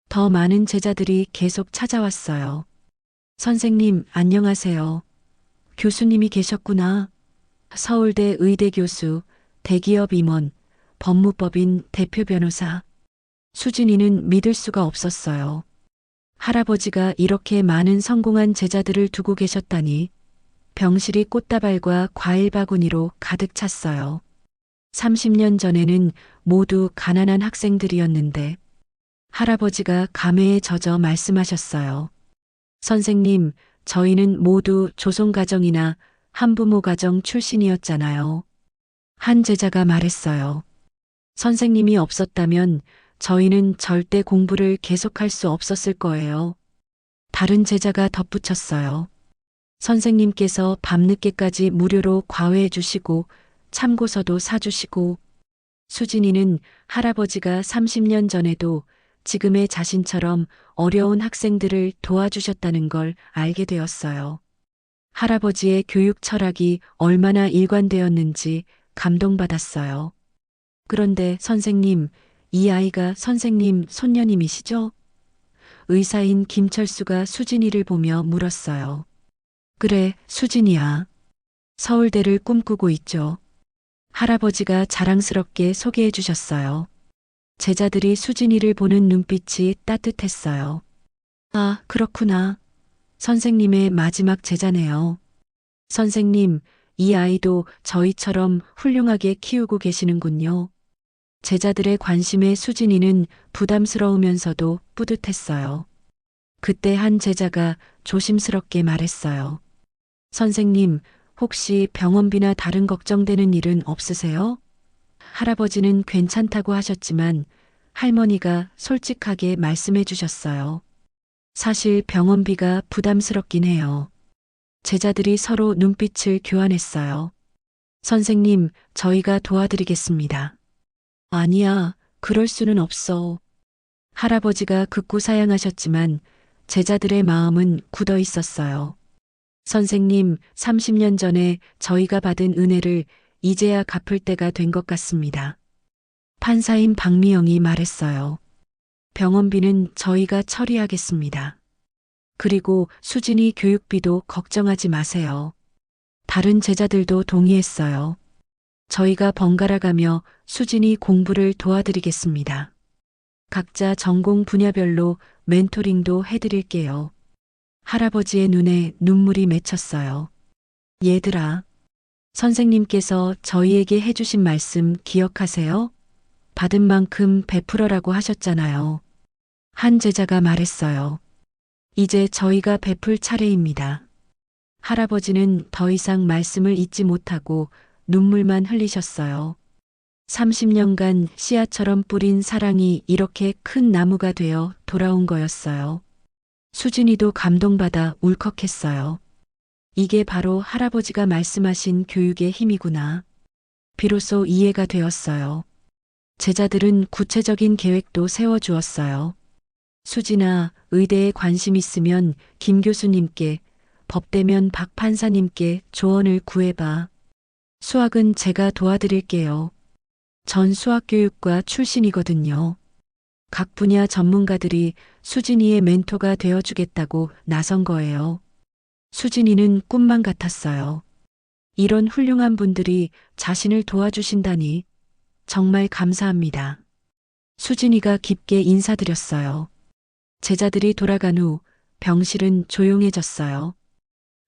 더 많은 제자들이 계속 찾아왔어요. 선생님, 안녕하세요. 교수님이 계셨구나. 서울대 의대 교수, 대기업 임원, 법무법인 대표 변호사. 수진이는 믿을 수가 없었어요. 할아버지가 이렇게 많은 성공한 제자들을 두고 계셨다니. 병실이 꽃다발과 과일 바구니로 가득 찼어요. 30년 전에는 모두 가난한 학생들이었는데 할아버지가 감회에 젖어 말씀하셨어요. 선생님, 저희는 모두 조선가정이나 한부모 가정 출신이었잖아요. 한 제자가 말했어요. 선생님이 없었다면 저희는 절대 공부를 계속할 수 없었을 거예요. 다른 제자가 덧붙였어요. 선생님께서 밤늦게까지 무료로 과외해 주시고 참고서도 사주시고. 수진이는 할아버지가 30년 전에도 지금의 자신처럼 어려운 학생들을 도와주셨다는 걸 알게 되었어요. 할아버지의 교육 철학이 얼마나 일관되었는지 감동받았어요. 그런데 선생님, 이 아이가 선생님 손녀님이시죠? 의사인 김철수가 수진이를 보며 물었어요. 그래, 수진이야. 서울대를 꿈꾸고 있죠. 할아버지가 자랑스럽게 소개해 주셨어요. 제자들이 수진이를 보는 눈빛이 따뜻했어요. 아, 그렇구나. 선생님의 마지막 제자네요. 선생님, 이 아이도 저희처럼 훌륭하게 키우고 계시는군요. 제자들의 관심에 수진이는 부담스러우면서도 뿌듯했어요. 그때 한 제자가 조심스럽게 말했어요. 선생님, 혹시 병원비나 다른 걱정되는 일은 없으세요? 할아버지는 괜찮다고 하셨지만 할머니가 솔직하게 말씀해 주셨어요. 사실 병원비가 부담스럽긴 해요. 제자들이 서로 눈빛을 교환했어요. 선생님, 저희가 도와드리겠습니다. 아니야, 그럴 수는 없어. 할아버지가 극구 사양하셨지만 제자들의 마음은 굳어 있었어요. 선생님, 30년 전에 저희가 받은 은혜를 이제야 갚을 때가 된 것 같습니다. 판사인 박미영이 말했어요. 병원비는 저희가 처리하겠습니다. 그리고 수진이 교육비도 걱정하지 마세요. 다른 제자들도 동의했어요. 저희가 번갈아 가며 수진이 공부를 도와드리겠습니다. 각자 전공 분야별로 멘토링도 해드릴게요. 할아버지의 눈에 눈물이 맺혔어요. 얘들아, 선생님께서 저희에게 해주신 말씀 기억하세요? 받은 만큼 베풀어라고 하셨잖아요. 한 제자가 말했어요. 이제 저희가 베풀 차례입니다. 할아버지는 더 이상 말씀을 잇지 못하고 눈물만 흘리셨어요. 30년간 씨앗처럼 뿌린 사랑이 이렇게 큰 나무가 되어 돌아온 거였어요. 수진이도 감동받아 울컥했어요. 이게 바로 할아버지가 말씀하신 교육의 힘이구나. 비로소 이해가 되었어요. 제자들은 구체적인 계획도 세워주었어요. 수진아, 의대에 관심 있으면 김 교수님께, 법대면 박 판사님께 조언을 구해봐. 수학은 제가 도와드릴게요. 전 수학교육과 출신이거든요. 각 분야 전문가들이 수진이의 멘토가 되어주겠다고 나선 거예요. 수진이는 꿈만 같았어요. 이런 훌륭한 분들이 자신을 도와주신다니 정말 감사합니다. 수진이가 깊게 인사드렸어요. 제자들이 돌아간 후 병실은 조용해졌어요.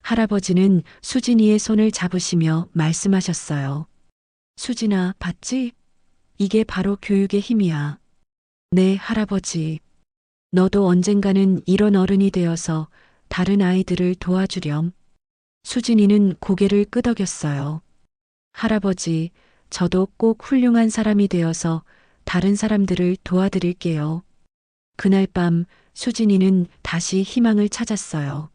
할아버지는 수진이의 손을 잡으시며 말씀하셨어요. 수진아, 봤지? 이게 바로 교육의 힘이야. 네, 할아버지. 너도 언젠가는 이런 어른이 되어서 다른 아이들을 도와주렴. 수진이는 고개를 끄덕였어요. 할아버지, 저도 꼭 훌륭한 사람이 되어서 다른 사람들을 도와드릴게요. 그날 밤 수진이는 다시 희망을 찾았어요.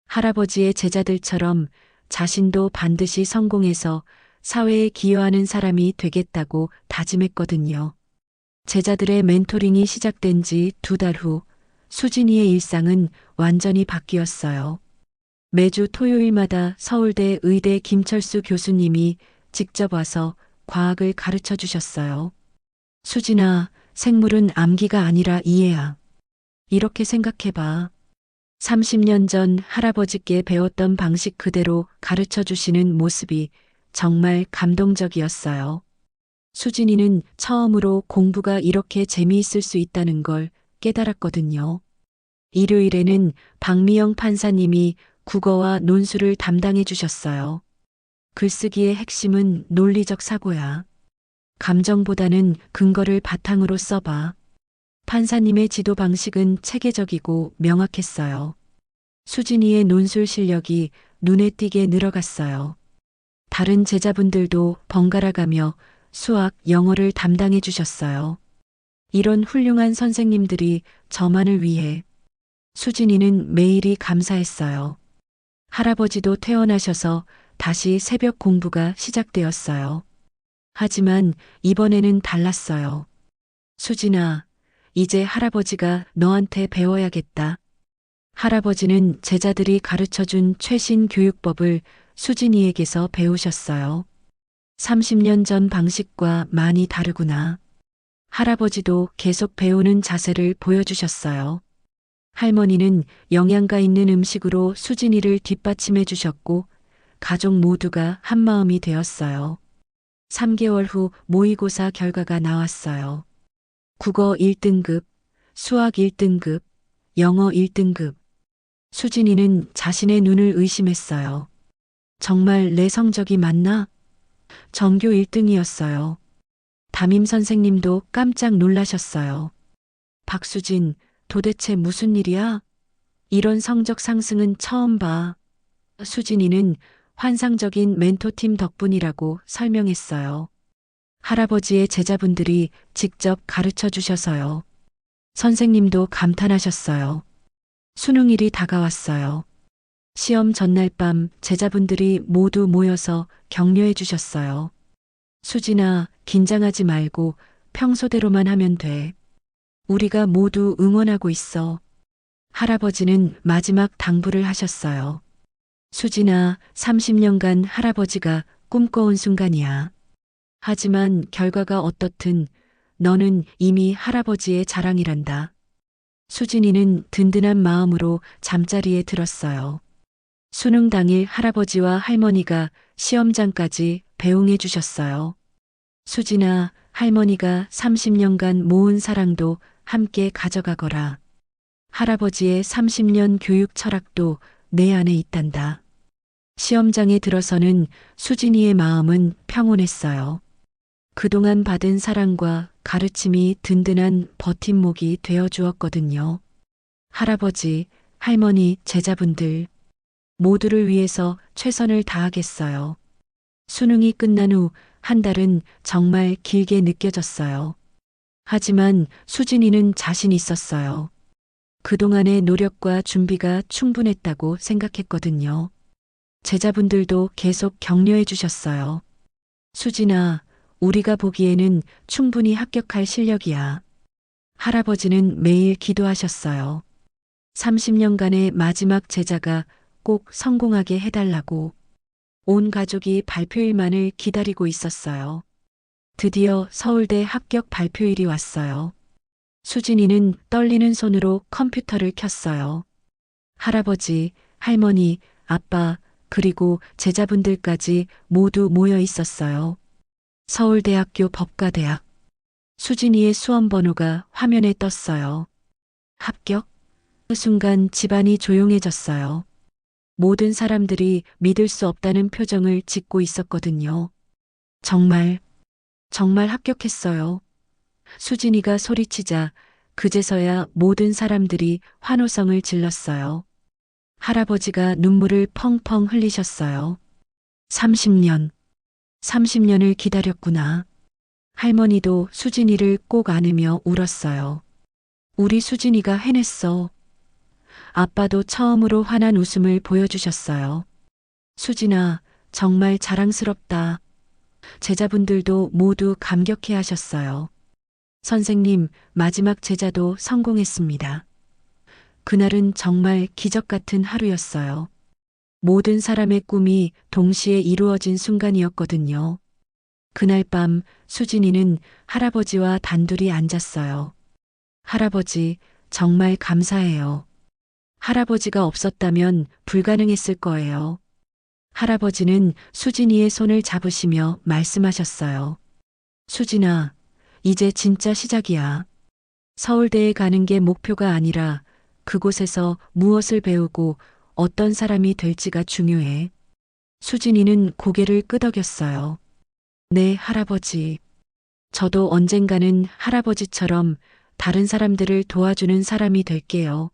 할아버지의 제자들처럼 자신도 반드시 성공해서 사회에 기여하는 사람이 되겠다고 다짐했거든요. 제자들의 멘토링이 시작된 지 2달 후 수진이의 일상은 완전히 바뀌었어요. 매주 토요일마다 서울대 의대 김철수 교수님이 직접 와서 과학을 가르쳐 주셨어요. 수진아, 생물은 암기가 아니라 이해야. 이렇게 생각해봐. 30년 전 할아버지께 배웠던 방식 그대로 가르쳐 주시는 모습이 정말 감동적이었어요. 수진이는 처음으로 공부가 이렇게 재미있을 수 있다는 걸 깨달았거든요. 일요일에는 박미영 판사님이 국어와 논술을 담당해 주셨어요. 글쓰기의 핵심은 논리적 사고야. 감정보다는 근거를 바탕으로 써봐. 판사님의 지도 방식은 체계적이고 명확했어요. 수진이의 논술 실력이 눈에 띄게 늘어갔어요. 다른 제자분들도 번갈아 가며 수학, 영어를 담당해 주셨어요. 이런 훌륭한 선생님들이 저만을 위해 수진이는 매일이 감사했어요. 할아버지도 퇴원하셔서 다시 새벽 공부가 시작되었어요. 하지만 이번에는 달랐어요. 수진아, 이제 할아버지가 너한테 배워야겠다. 할아버지는 제자들이 가르쳐준 최신 교육법을 수진이에게서 배우셨어요. 30년 전 방식과 많이 다르구나. 할아버지도 계속 배우는 자세를 보여주셨어요. 할머니는 영양가 있는 음식으로 수진이를 뒷받침해 주셨고 가족 모두가 한마음이 되었어요. 3개월 후 모의고사 결과가 나왔어요. 국어 1등급, 수학 1등급, 영어 1등급. 수진이는 자신의 눈을 의심했어요. 정말 내 성적이 맞나? 전교 1등이었어요. 담임 선생님도 깜짝 놀라셨어요. 박수진, 도대체 무슨 일이야? 이런 성적 상승은 처음 봐. 수진이는 환상적인 멘토팀 덕분이라고 설명했어요. 할아버지의 제자분들이 직접 가르쳐 주셔서요. 선생님도 감탄하셨어요. 수능일이 다가왔어요. 시험 전날 밤 제자분들이 모두 모여서 격려해 주셨어요. 수진아, 긴장하지 말고 평소대로만 하면 돼. 우리가 모두 응원하고 있어. 할아버지는 마지막 당부를 하셨어요. 수진아, 30년간 할아버지가 꿈꿔온 순간이야. 하지만 결과가 어떻든 너는 이미 할아버지의 자랑이란다. 수진이는 든든한 마음으로 잠자리에 들었어요. 수능 당일 할아버지와 할머니가 시험장까지 배웅해 주셨어요. 수진아, 할머니가 30년간 모은 사랑도 함께 가져가거라. 할아버지의 30년 교육 철학도 내 안에 있단다. 시험장에 들어서는 수진이의 마음은 평온했어요. 그동안 받은 사랑과 가르침이 든든한 버팀목이 되어 주었거든요. 할아버지, 할머니, 제자분들 모두를 위해서 최선을 다하겠어요. 수능이 끝난 후 한 달은 정말 길게 느껴졌어요. 하지만 수진이는 자신 있었어요. 그동안의 노력과 준비가 충분했다고 생각했거든요. 제자분들도 계속 격려해 주셨어요. 수진아, 우리가 보기에는 충분히 합격할 실력이야. 할아버지는 매일 기도하셨어요. 30년간의 마지막 제자가 꼭 성공하게 해달라고. 온 가족이 발표일만을 기다리고 있었어요. 드디어 서울대 합격 발표일이 왔어요. 수진이는 떨리는 손으로 컴퓨터를 켰어요. 할아버지, 할머니, 아빠, 그리고 제자분들까지 모두 모여 있었어요. 서울대학교 법과대학. 수진이의 수험번호가 화면에 떴어요. 합격? 그 순간 집안이 조용해졌어요. 모든 사람들이 믿을 수 없다는 표정을 짓고 있었거든요. 정말 합격했어요. 수진이가 소리치자 그제서야 모든 사람들이 환호성을 질렀어요. 할아버지가 눈물을 펑펑 흘리셨어요. 30년을 기다렸구나. 할머니도 수진이를 꼭 안으며 울었어요. 우리 수진이가 해냈어. 아빠도 처음으로 환한 웃음을 보여주셨어요. 수진아, 정말 자랑스럽다. 제자분들도 모두 감격해 하셨어요. 선생님, 마지막 제자도 성공했습니다. 그날은 정말 기적 같은 하루였어요. 모든 사람의 꿈이 동시에 이루어진 순간이었거든요. 그날 밤 수진이는 할아버지와 단둘이 앉았어요. 할아버지, 정말 감사해요. 할아버지가 없었다면 불가능했을 거예요. 할아버지는 수진이의 손을 잡으시며 말씀하셨어요. 수진아, 이제 진짜 시작이야. 서울대에 가는 게 목표가 아니라 그곳에서 무엇을 배우고 어떤 사람이 될지가 중요해. 수진이는 고개를 끄덕였어요. 네, 할아버지. 저도 언젠가는 할아버지처럼 다른 사람들을 도와주는 사람이 될게요.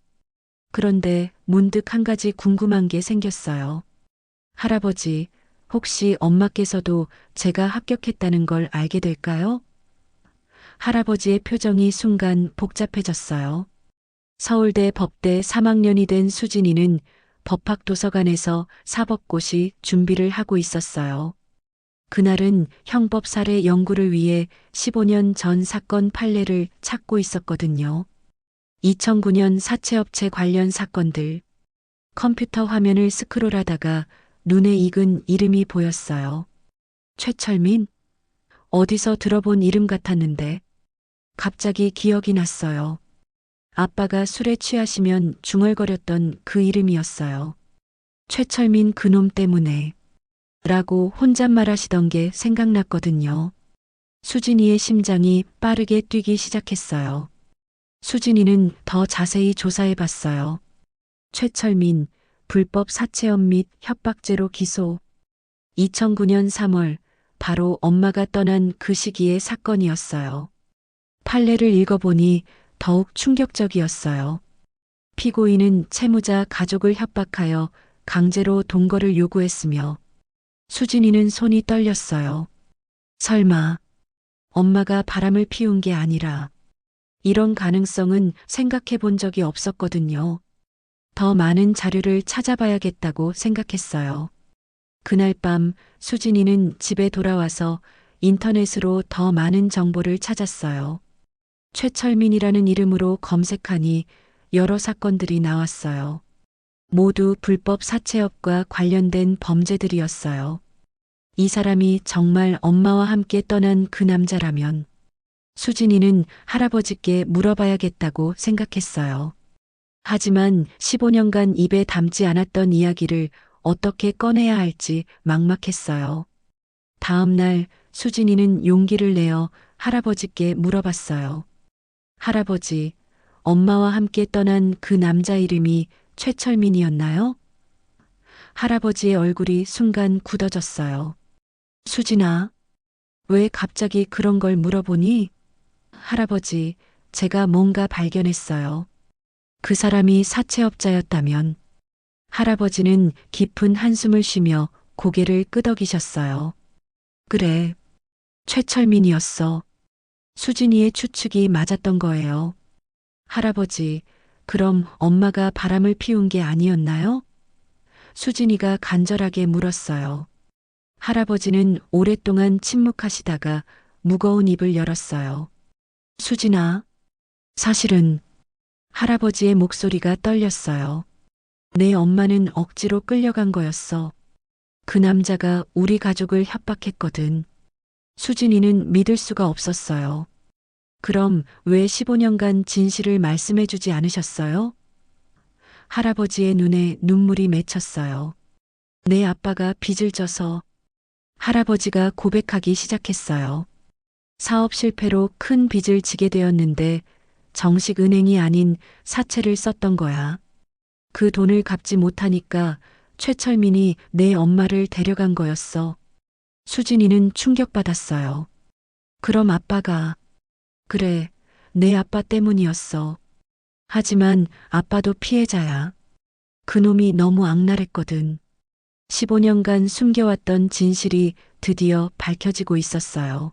그런데 문득 한 가지 궁금한 게 생겼어요. 할아버지, 혹시 엄마께서도 제가 합격했다는 걸 알게 될까요? 할아버지의 표정이 순간 복잡해졌어요. 서울대 법대 3학년이 된 수진이는 법학도서관에서 사법고시 준비를 하고 있었어요. 그날은 형법 사례 연구를 위해 15년 전 사건 판례를 찾고 있었거든요. 2009년 사채업체 관련 사건들. 컴퓨터 화면을 스크롤하다가 눈에 익은 이름이 보였어요. 최철민? 어디서 들어본 이름 같았는데 갑자기 기억이 났어요. 아빠가 술에 취하시면 중얼거렸던 그 이름이었어요. 최철민 그놈 때문에 라고 혼잣말하시던 게 생각났거든요. 수진이의 심장이 빠르게 뛰기 시작했어요. 수진이는 더 자세히 조사해봤어요. 최철민, 불법 사채업 및 협박죄로 기소. 2009년 3월 바로 엄마가 떠난 그 시기의 사건이었어요. 판례를 읽어보니 더욱 충격적이었어요. 피고인은 채무자 가족을 협박하여 강제로 동거를 요구했으며 수진이는 손이 떨렸어요. 설마 엄마가 바람을 피운 게 아니라 이런 가능성은 생각해 본 적이 없었거든요. 더 많은 자료를 찾아봐야겠다고 생각했어요. 그날 밤 수진이는 집에 돌아와서 인터넷으로 더 많은 정보를 찾았어요. 최철민이라는 이름으로 검색하니 여러 사건들이 나왔어요. 모두 불법 사채업과 관련된 범죄들이었어요. 이 사람이 정말 엄마와 함께 떠난 그 남자라면 수진이는 할아버지께 물어봐야겠다고 생각했어요. 하지만 15년간 입에 담지 않았던 이야기를 어떻게 꺼내야 할지 막막했어요. 다음 날 수진이는 용기를 내어 할아버지께 물어봤어요. 할아버지, 엄마와 함께 떠난 그 남자 이름이 최철민이었나요? 할아버지의 얼굴이 순간 굳어졌어요. 수진아, 왜 갑자기 그런 걸 물어보니? 할아버지, 제가 뭔가 발견했어요. 그 사람이 사채업자였다면. 할아버지는 깊은 한숨을 쉬며 고개를 끄덕이셨어요. 그래, 최철민이었어. 수진이의 추측이 맞았던 거예요. 할아버지, 그럼 엄마가 바람을 피운 게 아니었나요? 수진이가 간절하게 물었어요. 할아버지는 오랫동안 침묵하시다가 무거운 입을 열었어요. 수진아, 사실은 할아버지의 목소리가 떨렸어요. 내 엄마는 억지로 끌려간 거였어. 그 남자가 우리 가족을 협박했거든. 수진이는 믿을 수가 없었어요. 그럼 왜 15년간 진실을 말씀해 주지 않으셨어요? 할아버지의 눈에 눈물이 맺혔어요. 내 아빠가 빚을 져서 할아버지가 고백하기 시작했어요. 사업 실패로 큰 빚을 지게 되었는데 정식 은행이 아닌 사채를 썼던 거야. 그 돈을 갚지 못하니까 최철민이 내 엄마를 데려간 거였어. 수진이는 충격받았어요. 그럼 아빠가, 그래, 내 아빠 때문이었어. 하지만 아빠도 피해자야. 그놈이 너무 악랄했거든. 15년간 숨겨왔던 진실이 드디어 밝혀지고 있었어요.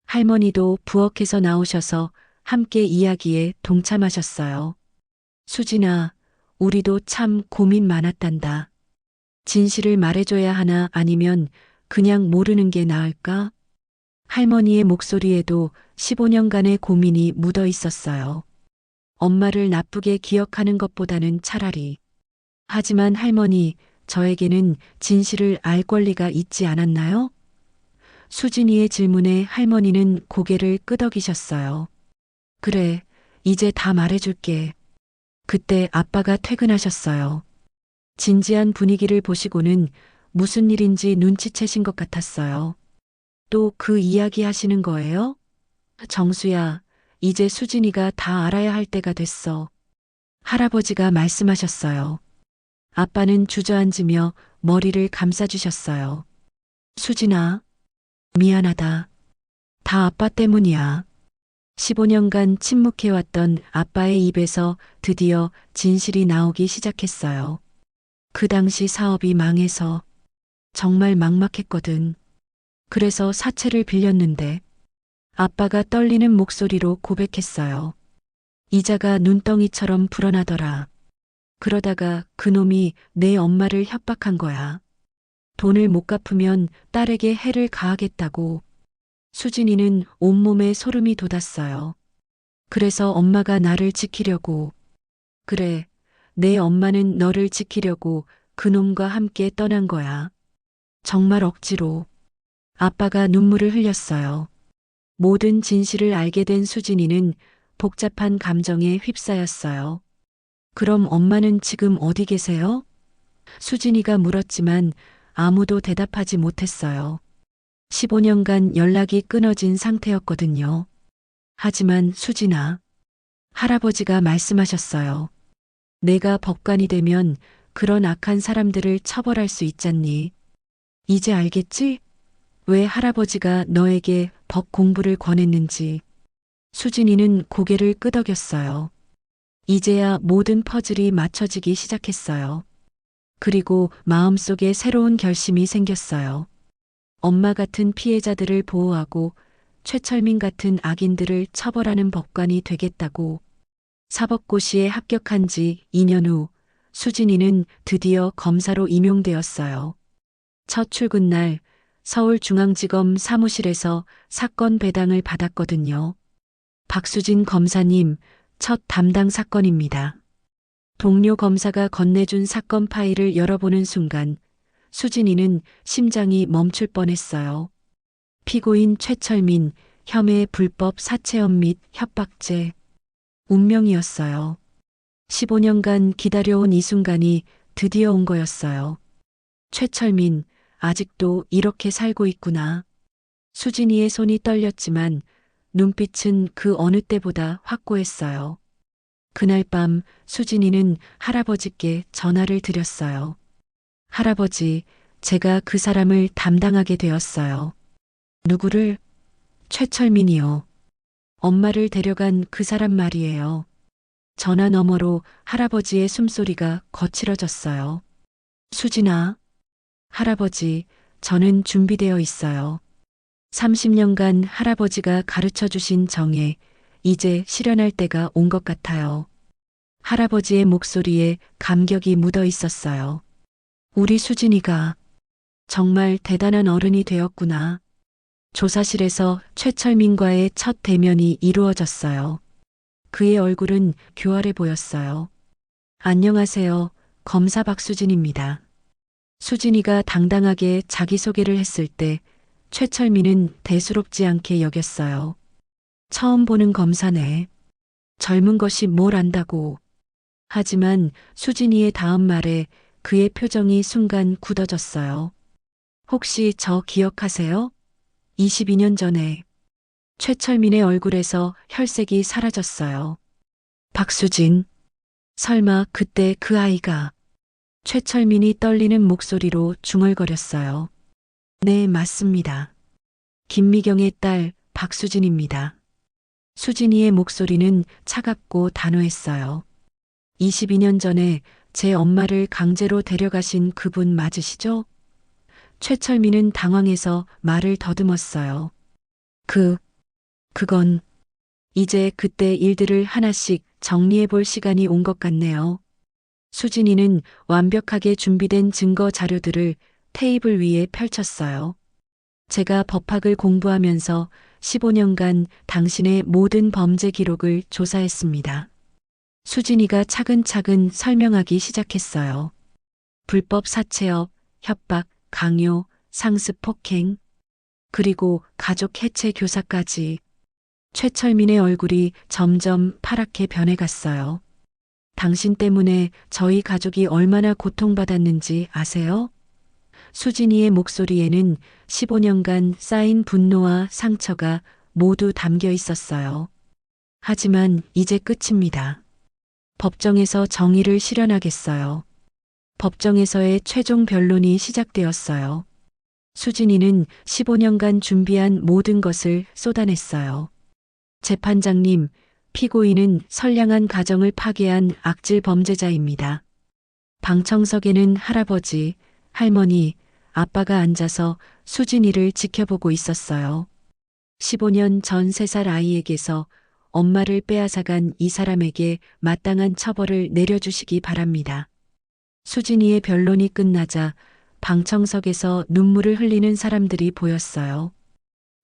할머니도 부엌에서 나오셔서 함께 이야기에 동참하셨어요. 수진아, 우리도 참 고민 많았단다. 진실을 말해줘야 하나 아니면 그냥 모르는 게 나을까? 할머니의 목소리에도 15년간의 고민이 묻어 있었어요. 엄마를 나쁘게 기억하는 것보다는 차라리. 하지만 할머니, 저에게는 진실을 알 권리가 있지 않았나요? 수진이의 질문에 할머니는 고개를 끄덕이셨어요. 그래, 이제 다 말해줄게. 그때 아빠가 퇴근하셨어요. 진지한 분위기를 보시고는 무슨 일인지 눈치채신 것 같았어요. 또 그 이야기 하시는 거예요? 정수야, 이제 수진이가 다 알아야 할 때가 됐어. 할아버지가 말씀하셨어요. 아빠는 주저앉으며 머리를 감싸주셨어요. 수진아, 미안하다. 다 아빠 때문이야. 15년간 침묵해왔던 아빠의 입에서 드디어 진실이 나오기 시작했어요. 그 당시 사업이 망해서 정말 막막했거든. 그래서 사채를 빌렸는데 아빠가 떨리는 목소리로 고백했어요. 이자가 눈덩이처럼 불어나더라. 그러다가 그놈이 내 엄마를 협박한 거야. 돈을 못 갚으면 딸에게 해를 가하겠다고. 수진이는 온몸에 소름이 돋았어요. 그래서 엄마가 나를 지키려고. 그래, 내 엄마는 너를 지키려고 그놈과 함께 떠난 거야. 정말 억지로. 아빠가 눈물을 흘렸어요. 모든 진실을 알게 된 수진이는 복잡한 감정에 휩싸였어요. 그럼 엄마는 지금 어디 계세요? 수진이가 물었지만 아무도 대답하지 못했어요. 15년간 연락이 끊어진 상태였거든요. 하지만 수진아, 할아버지가 말씀하셨어요. 내가 법관이 되면 그런 악한 사람들을 처벌할 수 있잖니. 이제 알겠지? 왜 할아버지가 너에게 법 공부를 권했는지. 수진이는 고개를 끄덕였어요. 이제야 모든 퍼즐이 맞춰지기 시작했어요. 그리고 마음속에 새로운 결심이 생겼어요. 엄마 같은 피해자들을 보호하고 최철민 같은 악인들을 처벌하는 법관이 되겠다고. 사법고시에 합격한 지 2년 후 수진이는 드디어 검사로 임용되었어요. 첫 출근 날 서울중앙지검 사무실에서 사건 배당을 받았거든요. 박수진 검사님, 첫 담당 사건입니다. 동료 검사가 건네준 사건 파일을 열어보는 순간 수진이는 심장이 멈출 뻔했어요. 피고인 최철민, 혐의 불법 사체험 및 협박죄. 운명이었어요. 15년간 기다려온 이 순간이 드디어 온 거였어요. 최철민, 아직도 이렇게 살고 있구나. 수진이의 손이 떨렸지만 눈빛은 그 어느 때보다 확고했어요. 그날 밤 수진이는 할아버지께 전화를 드렸어요. 할아버지, 제가 그 사람을 담당하게 되었어요. 누구를? 최철민이요. 엄마를 데려간 그 사람 말이에요. 전화 너머로 할아버지의 숨소리가 거칠어졌어요. 수진아. 할아버지, 저는 준비되어 있어요. 30년간 할아버지가 가르쳐 주신 정에 이제 실현할 때가 온 것 같아요. 할아버지의 목소리에 감격이 묻어 있었어요. 우리 수진이가 정말 대단한 어른이 되었구나. 조사실에서 최철민과의 첫 대면이 이루어졌어요. 그의 얼굴은 교활해 보였어요. 안녕하세요. 검사 박수진입니다. 수진이가 당당하게 자기소개를 했을 때 최철민은 대수롭지 않게 여겼어요. 처음 보는 검사네. 젊은 것이 뭘 안다고. 하지만 수진이의 다음 말에 그의 표정이 순간 굳어졌어요. 혹시 저 기억하세요? 22년 전에. 최철민의 얼굴에서 혈색이 사라졌어요. 박수진. 설마 그때 그 아이가. 최철민이 떨리는 목소리로 중얼거렸어요. 네, 맞습니다. 김미경의 딸 박수진입니다. 수진이의 목소리는 차갑고 단호했어요. 22년 전에 제 엄마를 강제로 데려가신 그분 맞으시죠? 최철민은 당황해서 말을 더듬었어요. 그건 이제 그때 일들을 하나씩 정리해 볼 시간이 온 것 같네요. 수진이는 완벽하게 준비된 증거 자료들을 테이블 위에 펼쳤어요. 제가 법학을 공부하면서 15년간 당신의 모든 범죄 기록을 조사했습니다. 수진이가 차근차근 설명하기 시작했어요. 불법 사체업, 협박, 강요, 상습 폭행, 그리고 가족 해체 교사까지. 최철민의 얼굴이 점점 파랗게 변해갔어요. 당신 때문에 저희 가족이 얼마나 고통받았는지 아세요? 수진이의 목소리에는 15년간 쌓인 분노와 상처가 모두 담겨 있었어요. 하지만 이제 끝입니다. 법정에서 정의를 실현하겠어요. 법정에서의 최종 변론이 시작되었어요. 수진이는 15년간 준비한 모든 것을 쏟아냈어요. 재판장님, 피고인은 선량한 가정을 파괴한 악질 범죄자입니다. 방청석에는 할아버지, 할머니, 아빠가 앉아서 수진이를 지켜보고 있었어요. 15년 전 3살 아이에게서 엄마를 빼앗아간 이 사람에게 마땅한 처벌을 내려주시기 바랍니다. 수진이의 변론이 끝나자 방청석에서 눈물을 흘리는 사람들이 보였어요.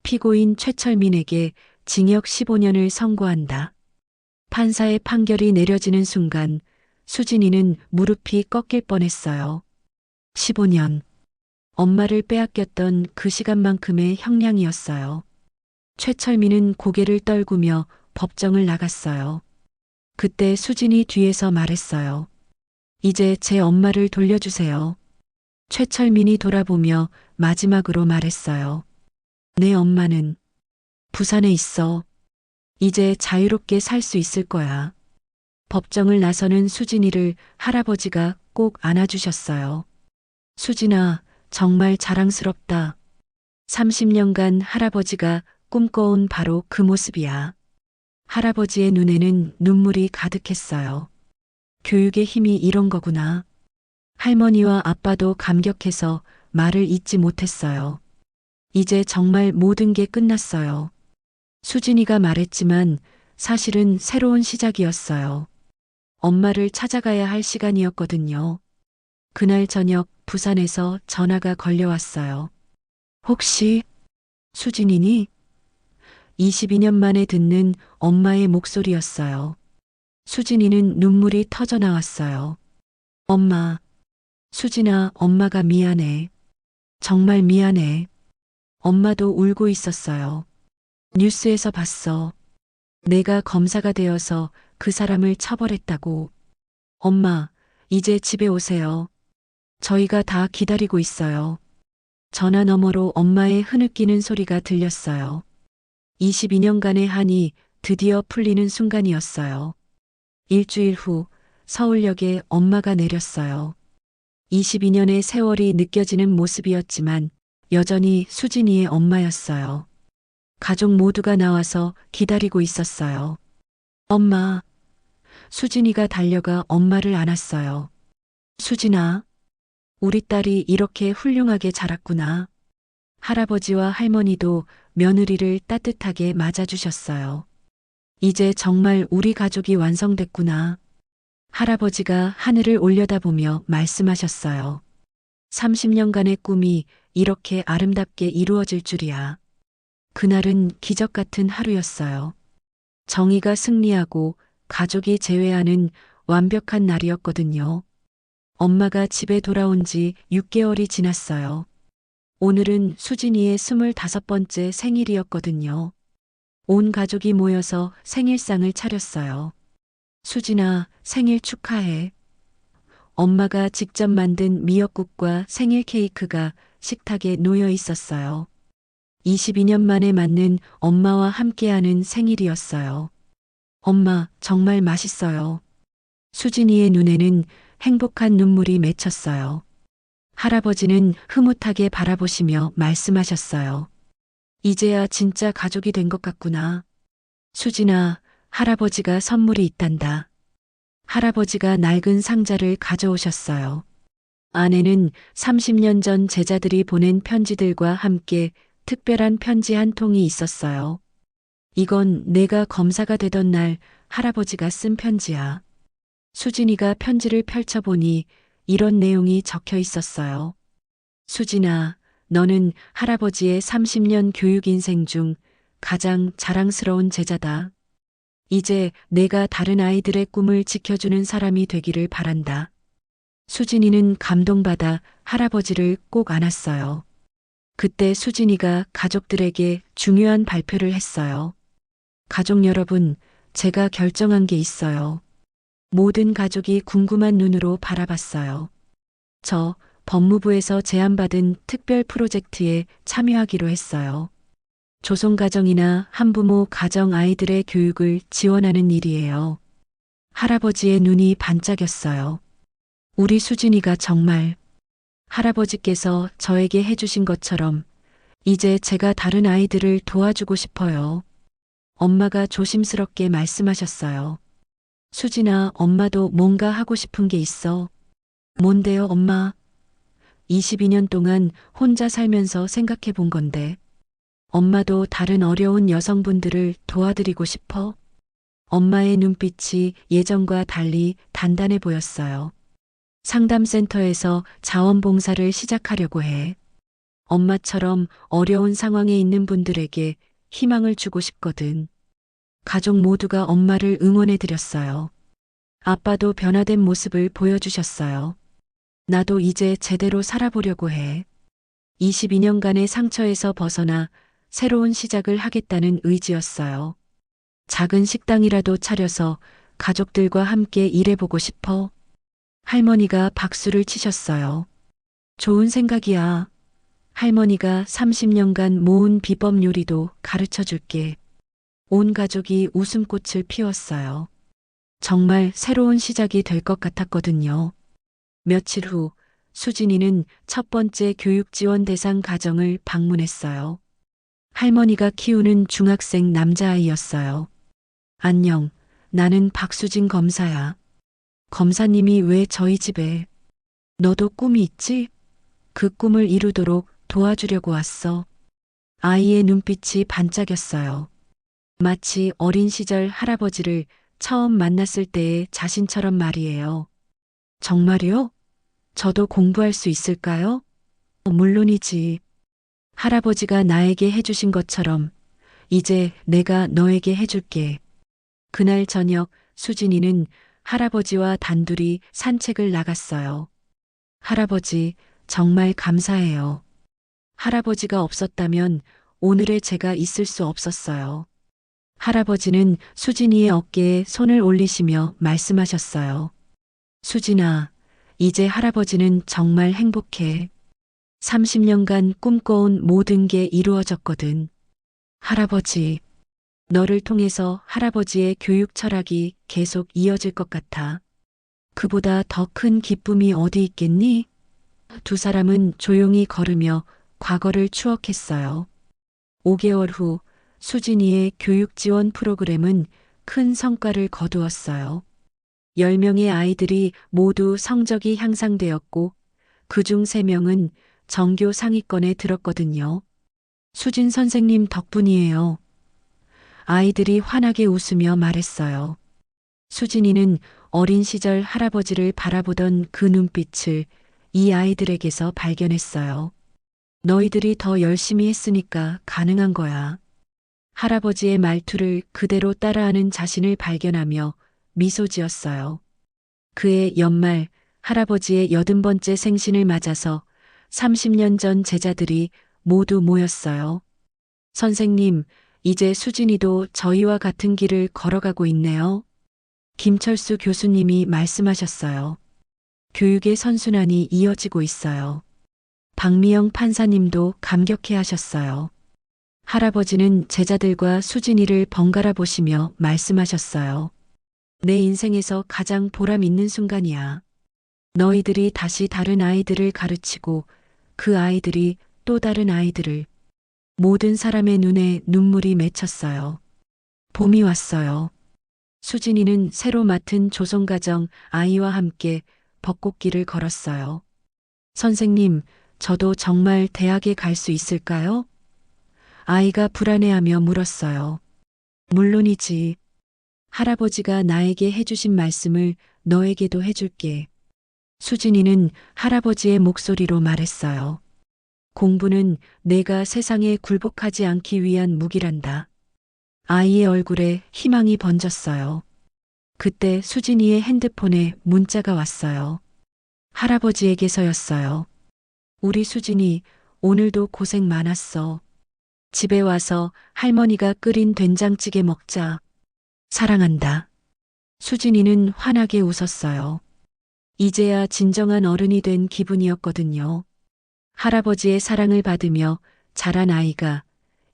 피고인 최철민에게 징역 15년을 선고한다. 판사의 판결이 내려지는 순간 수진이는 무릎이 꺾일 뻔했어요. 15년. 엄마를 빼앗겼던 그 시간만큼의 형량이었어요. 최철민은 고개를 떨구며 법정을 나갔어요. 그때 수진이 뒤에서 말했어요. 이제 제 엄마를 돌려주세요. 최철민이 돌아보며 마지막으로 말했어요. 내 엄마는 부산에 있어. 이제 자유롭게 살 수 있을 거야. 법정을 나서는 수진이를 할아버지가 꼭 안아주셨어요. 수진아, 정말 자랑스럽다. 30년간 할아버지가 꿈꿔온 바로 그 모습이야. 할아버지의 눈에는 눈물이 가득했어요. 교육의 힘이 이런 거구나. 할머니와 아빠도 감격해서 말을 잇지 못했어요. 이제 정말 모든 게 끝났어요. 수진이가 말했지만 사실은 새로운 시작이었어요. 엄마를 찾아가야 할 시간이었거든요. 그날 저녁 부산에서 전화가 걸려왔어요. 혹시 수진이니? 22년 만에 듣는 엄마의 목소리였어요. 수진이는 눈물이 터져 나왔어요. 엄마, 수진아, 엄마가 미안해. 정말 미안해. 엄마도 울고 있었어요. 뉴스에서 봤어. 내가 검사가 되어서 그 사람을 처벌했다고. 엄마, 이제 집에 오세요. 저희가 다 기다리고 있어요. 전화 너머로 엄마의 흐느끼는 소리가 들렸어요. 22년간의 한이 드디어 풀리는 순간이었어요. 일주일 후 서울역에 엄마가 내렸어요. 22년의 세월이 느껴지는 모습이었지만 여전히 수진이의 엄마였어요. 가족 모두가 나와서 기다리고 있었어요. 엄마. 수진이가 달려가 엄마를 안았어요. 수진아, 우리 딸이 이렇게 훌륭하게 자랐구나. 할아버지와 할머니도 며느리를 따뜻하게 맞아주셨어요. 이제 정말 우리 가족이 완성됐구나. 할아버지가 하늘을 올려다보며 말씀하셨어요. 30년간의 꿈이 이렇게 아름답게 이루어질 줄이야. 그날은 기적 같은 하루였어요. 정의가 승리하고 가족이 재회하는 완벽한 날이었거든요. 엄마가 집에 돌아온 지 6개월이 지났어요. 오늘은 수진이의 25번째 생일이었거든요. 온 가족이 모여서 생일상을 차렸어요. 수진아, 생일 축하해. 엄마가 직접 만든 미역국과 생일 케이크가 식탁에 놓여 있었어요. 22년 만에 맞는 엄마와 함께하는 생일이었어요. 엄마, 정말 맛있어요. 수진이의 눈에는 행복한 눈물이 맺혔어요. 할아버지는 흐뭇하게 바라보시며 말씀하셨어요. 이제야 진짜 가족이 된 것 같구나. 수진아, 할아버지가 선물이 있단다. 할아버지가 낡은 상자를 가져오셨어요. 안에는 30년 전 제자들이 보낸 편지들과 함께 특별한 편지 한 통이 있었어요. 이건 내가 검사가 되던 날 할아버지가 쓴 편지야. 수진이가 편지를 펼쳐보니 이런 내용이 적혀 있었어요. 수진아, 너는 할아버지의 30년 교육 인생 중 가장 자랑스러운 제자다. 이제 내가 다른 아이들의 꿈을 지켜주는 사람이 되기를 바란다. 수진이는 감동받아 할아버지를 꼭 안았어요. 그때 수진이가 가족들에게 중요한 발표를 했어요. 가족 여러분, 제가 결정한 게 있어요. 모든 가족이 궁금한 눈으로 바라봤어요. 저 법무부에서 제안받은 특별 프로젝트에 참여하기로 했어요. 조손가정이나 한부모 가정 아이들의 교육을 지원하는 일이에요. 할아버지의 눈이 반짝였어요. 우리 수진이가 정말 할아버지께서 저에게 해주신 것처럼 이제 제가 다른 아이들을 도와주고 싶어요. 엄마가 조심스럽게 말씀하셨어요. 수진아, 엄마도 뭔가 하고 싶은 게 있어. 뭔데요, 엄마? 22년 동안 혼자 살면서 생각해 본 건데. 엄마도 다른 어려운 여성분들을 도와드리고 싶어? 엄마의 눈빛이 예전과 달리 단단해 보였어요. 상담센터에서 자원봉사를 시작하려고 해. 엄마처럼 어려운 상황에 있는 분들에게 희망을 주고 싶거든. 가족 모두가 엄마를 응원해 드렸어요. 아빠도 변화된 모습을 보여주셨어요. 나도 이제 제대로 살아보려고 해. 22년간의 상처에서 벗어나 새로운 시작을 하겠다는 의지였어요. 작은 식당이라도 차려서 가족들과 함께 일해보고 싶어. 할머니가 박수를 치셨어요. 좋은 생각이야. 할머니가 30년간 모은 비법 요리도 가르쳐 줄게. 온 가족이 웃음꽃을 피웠어요. 정말 새로운 시작이 될 것 같았거든요. 며칠 후 수진이는 첫 번째 교육지원 대상 가정을 방문했어요. 할머니가 키우는 중학생 남자아이였어요. 안녕, 나는 박수진 검사야. 검사님이 왜 저희 집에? 너도 꿈이 있지? 그 꿈을 이루도록 도와주려고 왔어. 아이의 눈빛이 반짝였어요. 마치 어린 시절 할아버지를 처음 만났을 때의 자신처럼 말이에요. 정말요? 저도 공부할 수 있을까요? 물론이지. 할아버지가 나에게 해주신 것처럼 이제 내가 너에게 해줄게. 그날 저녁 수진이는 할아버지와 단둘이 산책을 나갔어요. 할아버지, 정말 감사해요. 할아버지가 없었다면 오늘의 제가 있을 수 없었어요. 할아버지는 수진이의 어깨에 손을 올리시며 말씀하셨어요. 수진아, 이제 할아버지는 정말 행복해. 30년간 꿈꿔온 모든 게 이루어졌거든. 할아버지, 너를 통해서 할아버지의 교육 철학이 계속 이어질 것 같아. 그보다 더 큰 기쁨이 어디 있겠니? 두 사람은 조용히 걸으며 과거를 추억했어요. 5개월 후 수진이의 교육 지원 프로그램은 큰 성과를 거두었어요. 10명의 아이들이 모두 성적이 향상되었고 그중 3명은 전교 상위권에 들었거든요. 수진 선생님 덕분이에요. 아이들이 환하게 웃으며 말했어요. 수진이는 어린 시절 할아버지를 바라보던 그 눈빛을 이 아이들에게서 발견했어요. 너희들이 더 열심히 했으니까 가능한 거야. 할아버지의 말투를 그대로 따라하는 자신을 발견하며 미소 지었어요. 그해 연말 할아버지의 80번째 생신을 맞아서 30년 전 제자들이 모두 모였어요. 선생님, 이제 수진이도 저희와 같은 길을 걸어가고 있네요. 김철수 교수님이 말씀하셨어요. 교육의 선순환이 이어지고 있어요. 박미영 판사님도 감격해 하셨어요. 할아버지는 제자들과 수진이를 번갈아 보시며 말씀하셨어요. 내 인생에서 가장 보람 있는 순간이야. 너희들이 다시 다른 아이들을 가르치고 그 아이들이 또 다른 아이들을. 모든 사람의 눈에 눈물이 맺혔어요. 봄이 왔어요. 수진이는 새로 맡은 조성가정 아이와 함께 벚꽃길을 걸었어요. 선생님, 저도 정말 대학에 갈 수 있을까요? 아이가 불안해하며 물었어요. 물론이지. 할아버지가 나에게 해주신 말씀을 너에게도 해줄게. 수진이는 할아버지의 목소리로 말했어요. 공부는 내가 세상에 굴복하지 않기 위한 무기란다. 아이의 얼굴에 희망이 번졌어요. 그때 수진이의 핸드폰에 문자가 왔어요. 할아버지에게서였어요. 우리 수진이 오늘도 고생 많았어. 집에 와서 할머니가 끓인 된장찌개 먹자. 사랑한다. 수진이는 환하게 웃었어요. 이제야 진정한 어른이 된 기분이었거든요. 할아버지의 사랑을 받으며 자란 아이가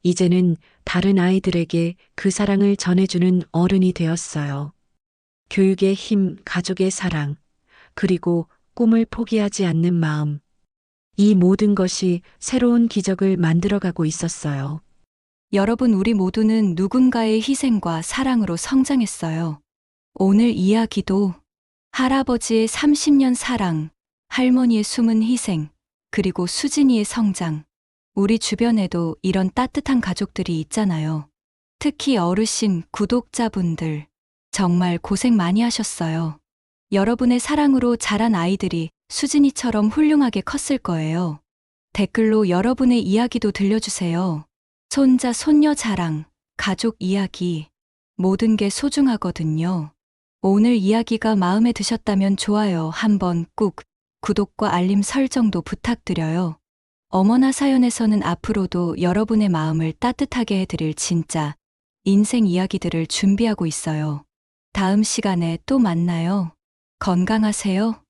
이제는 다른 아이들에게 그 사랑을 전해주는 어른이 되었어요. 교육의 힘, 가족의 사랑, 그리고 꿈을 포기하지 않는 마음. 이 모든 것이 새로운 기적을 만들어가고 있었어요. 여러분, 우리 모두는 누군가의 희생과 사랑으로 성장했어요. 오늘 이야기도 할아버지의 30년 사랑, 할머니의 숨은 희생, 그리고 수진이의 성장. 우리 주변에도 이런 따뜻한 가족들이 있잖아요. 특히 어르신, 구독자분들. 정말 고생 많이 하셨어요. 여러분의 사랑으로 자란 아이들이 수진이처럼 훌륭하게 컸을 거예요. 댓글로 여러분의 이야기도 들려주세요. 손자, 손녀 자랑, 가족 이야기. 모든 게 소중하거든요. 오늘 이야기가 마음에 드셨다면 좋아요 한번 꾹, 구독과 알림 설정도 부탁드려요. 어머나 사연에서는 앞으로도 여러분의 마음을 따뜻하게 해드릴 진짜 인생 이야기들을 준비하고 있어요. 다음 시간에 또 만나요. 건강하세요.